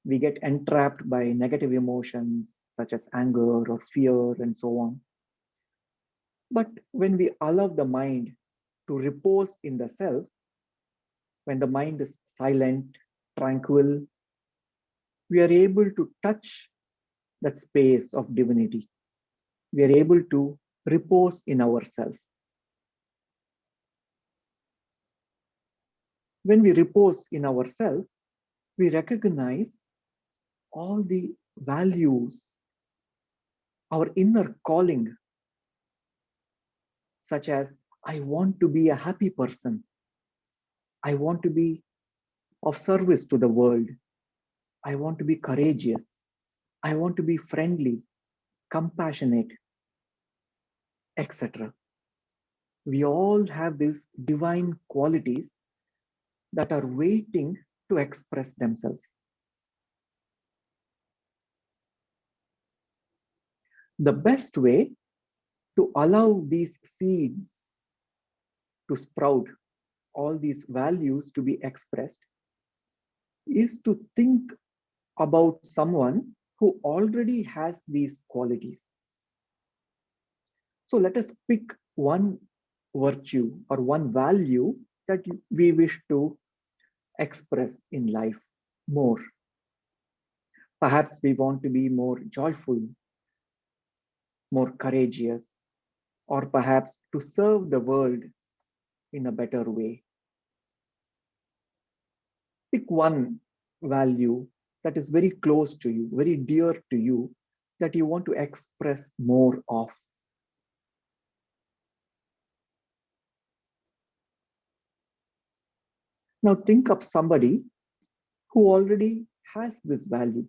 We get entrapped by negative emotions such as anger or fear and so on. But when we allow the mind to repose in the self, when the mind is silent, tranquil, we are able to touch that space of divinity. We are able to repose in ourselves. When we repose in ourselves, we recognize all the values, our inner calling, such as, I want to be a happy person. I want to be of service to the world. I want to be courageous. I want to be friendly, compassionate, etc. We all have these divine qualities that are waiting to express themselves. The best way to allow these seeds to sprout, all these values to be expressed, is to think about someone who already has these qualities. So let us pick one virtue or one value that we wish to express in life more. Perhaps we want to be more joyful, more courageous, or perhaps to serve the world in a better way. Pick one value that is very close to you, very dear to you, that you want to express more of? Now think of somebody who already has this value,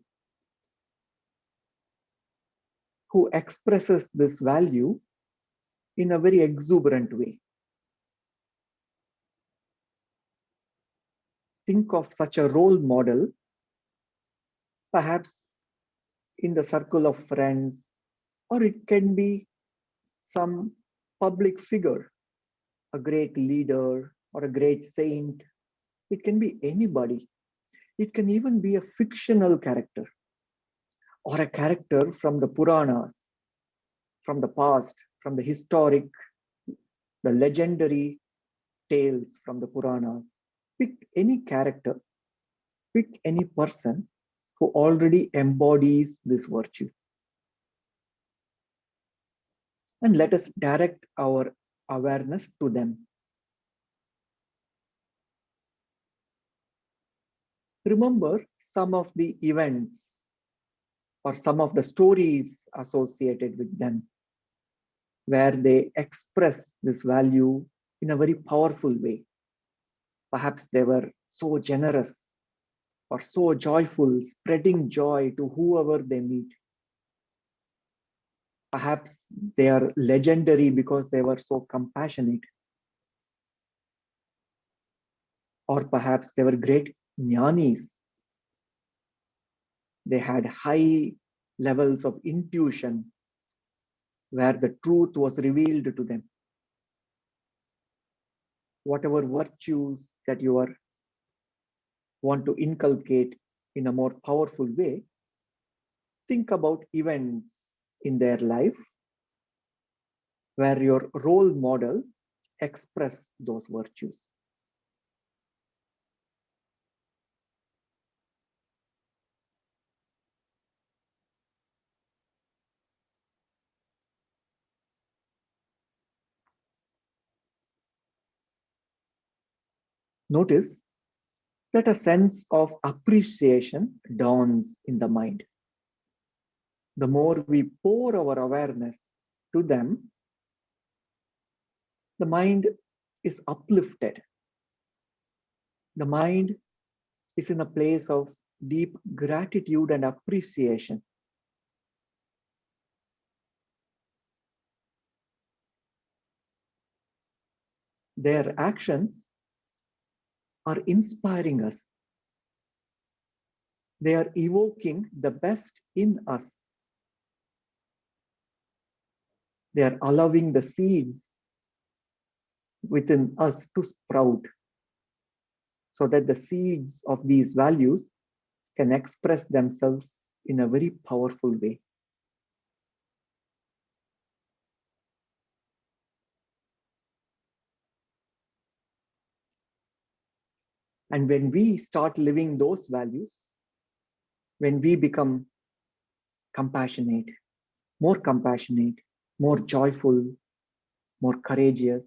who expresses this value in a very exuberant way. Think of such a role model, perhaps in the circle of friends, or it can be some public figure, a great leader or a great saint. It can be anybody. It can even be a fictional character or a character from the Puranas, from the past, from the historic, the legendary tales from the Puranas. Pick any character, pick any person who already embodies this virtue. And let us direct our awareness to them. Remember some of the events or some of the stories associated with them, where they express this value in a very powerful way. Perhaps they were so generous or so joyful, spreading joy to whoever they meet. Perhaps they are legendary because they were so compassionate. Or perhaps they were great jnanis. They had high levels of intuition where the truth was revealed to them. Whatever virtues that you want to inculcate in a more powerful way, think about events in their life where your role model express those virtues. Notice that a sense of appreciation dawns in the mind. The more we pour our awareness to them, the mind is uplifted. The mind is in a place of deep gratitude and appreciation. Their actions are inspiring us. They are evoking the best in us. They are allowing the seeds within us to sprout so that the seeds of these values can express themselves in a very powerful way. And when we start living those values, when we become compassionate, more joyful, more courageous,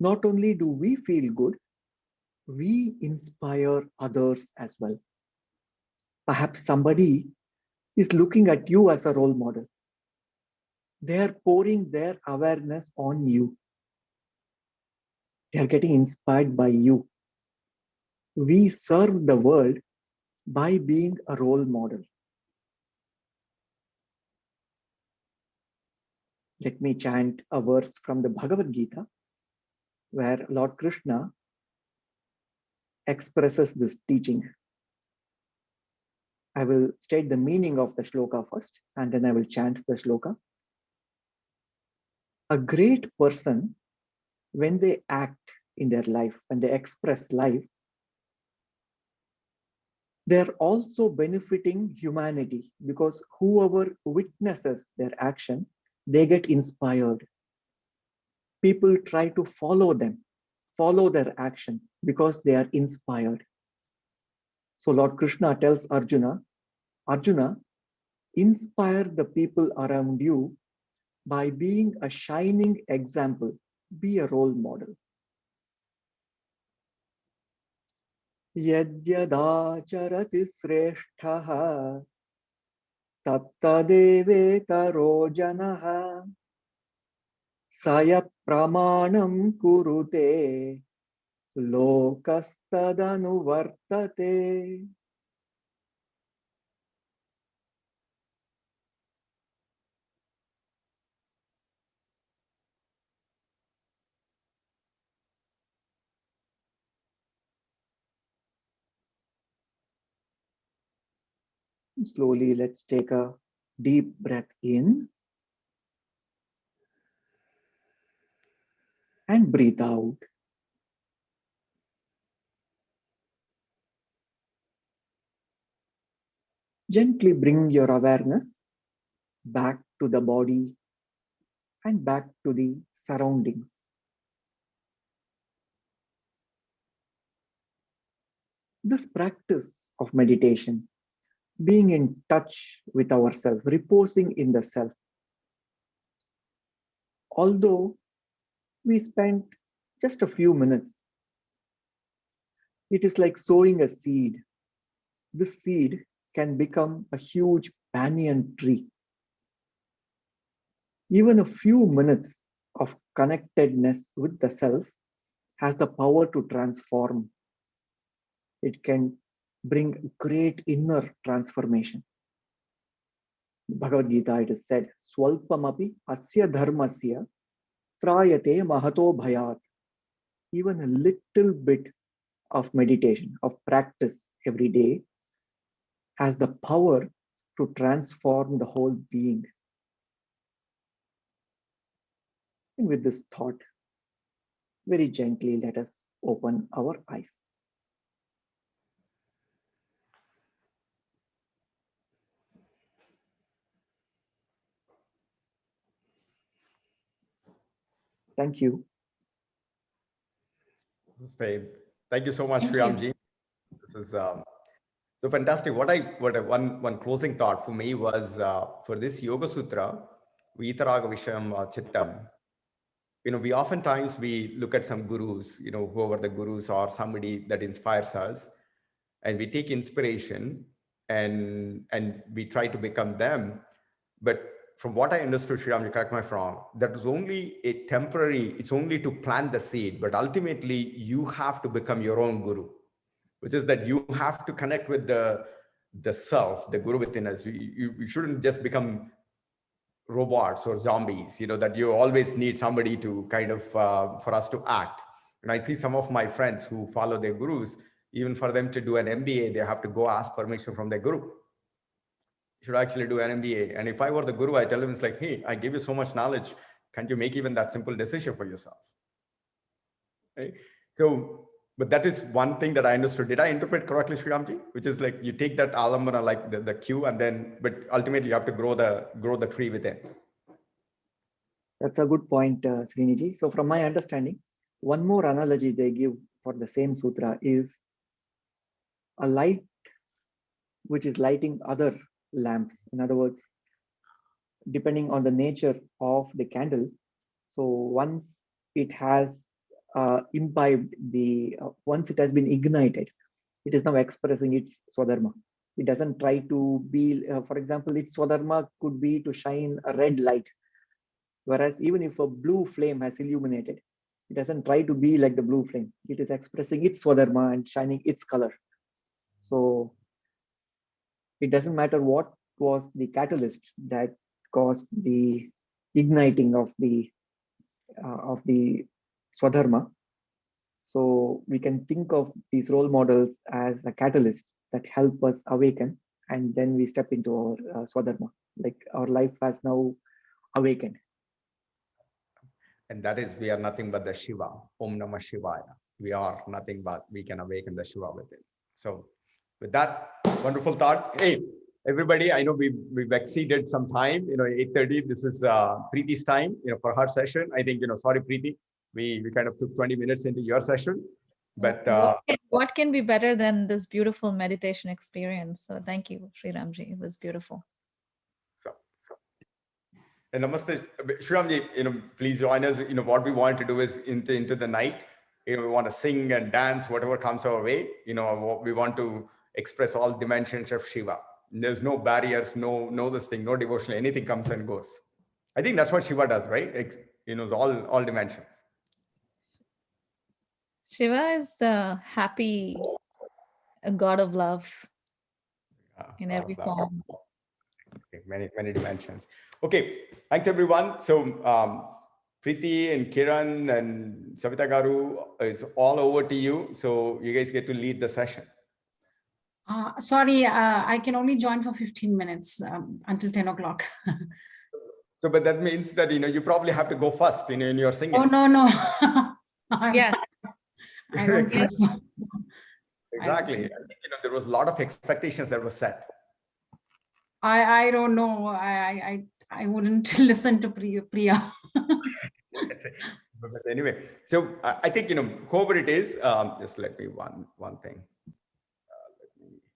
not only do we feel good, we inspire others as well. Perhaps somebody is looking at you as a role model. They are pouring their awareness on you. They are getting inspired by you. We serve the world by being a role model. Let me chant a verse from the Bhagavad Gita, where Lord Krishna expresses this teaching. I will state the meaning of the shloka first, and then I will chant the shloka. A great person, when they act in their life, when they express life, they're also benefiting humanity, because whoever witnesses their actions, they get inspired. People try to follow them, follow their actions because they are inspired. So Lord Krishna tells Arjuna, Arjuna, inspire the people around you by being a shining example. Be a role model. Yadyadacharati sreshtaha Tattadevetaro janaha saya pramanam kurute lokastadanu vartate. Slowly, let's take a deep breath in and breathe out. Gently bring your awareness back to the body and back to the surroundings. This practice of meditation, being in touch with ourselves, reposing in the self. Although we spent just a few minutes, it is like sowing a seed. This seed can become a huge banyan tree. Even a few minutes of connectedness with the self has the power to transform. It can bring great inner transformation. Bhagavad Gita, it is said, Swalpamapi asya dharmasya trayate mahato bhayat. Even a little bit of meditation, of practice every day has the power to transform the whole being. And with this thought, very gently let us open our eyes. Thank you. Thank you so much, Thank you. Sriramji. This is so fantastic. One closing thought for me was for this Yoga Sutra, Vitaraga Visham Chittam. We oftentimes we look at some gurus, whoever the gurus or somebody that inspires us, and we take inspiration and we try to become them. But from what I understood, Sriram, correct me if I'm wrong, that was only a temporary, it's only to plant the seed, but ultimately you have to become your own guru, which is that you have to connect with the self, the guru within us. You shouldn't just become robots or zombies, that you always need somebody to kind of, for us to act. And I see some of my friends who follow their gurus, even for them to do an MBA, they have to go ask permission from their guru. You should actually do an MBA. And if I were the guru, I tell them, it's like, hey, I gave you so much knowledge. Can't you make even that simple decision for yourself? Right? So, but that is one thing that I understood. Did I interpret correctly, Sriramji? Which is like you take that alambana, like the cue, and then, but ultimately you have to grow the tree within. That's a good point, Sriniji. So from my understanding, one more analogy they give for the same sutra is a light which is lighting other lamps. In other words, depending on the nature of the candle. So once it has imbibed once it has been ignited, it is now expressing its swadharma. It doesn't try to be, for example, its swadharma could be to shine a red light. Whereas even if a blue flame has illuminated, it doesn't try to be like the blue flame. It is expressing its swadharma and shining its color. So it doesn't matter what was the catalyst that caused the igniting of the swadharma. So we can think of these role models as a catalyst that help us awaken, and then we step into our swadharma. Like our life has now awakened. And that is, we are nothing but the Shiva. Om Namah Shivaya. We are nothing but we can awaken the Shiva within. So with that wonderful thought, hey, everybody, I know we've exceeded some time, 8:30. This is Preeti's time, for her session. I think, sorry, Preeti, we kind of took 20 minutes into your session, but what can be better than this beautiful meditation experience? So thank you, Sriramji. It was beautiful. And namaste, Sriramji, please join us. What we want to do is into the night, we want to sing and dance, whatever comes our way. We want to express all dimensions of Shiva. there's no barriers, no this thing, no devotional, anything comes and goes. I think that's what Shiva does, right? All dimensions. Shiva is happy, a god of love in every form. Okay, many dimensions. Okay, thanks everyone. So Preeti and Kiran and Savita Garu, is all over to you. So you guys get to lead the session. Sorry, I can only join for 15 minutes until 10 o'clock. So, but that means that, you probably have to go first in your singing. Oh, no. Yes. I don't think so. Exactly. I think, there was a lot of expectations that were set. I don't know. I wouldn't listen to Priya. But anyway, so I think, whoever it is, just let me one thing.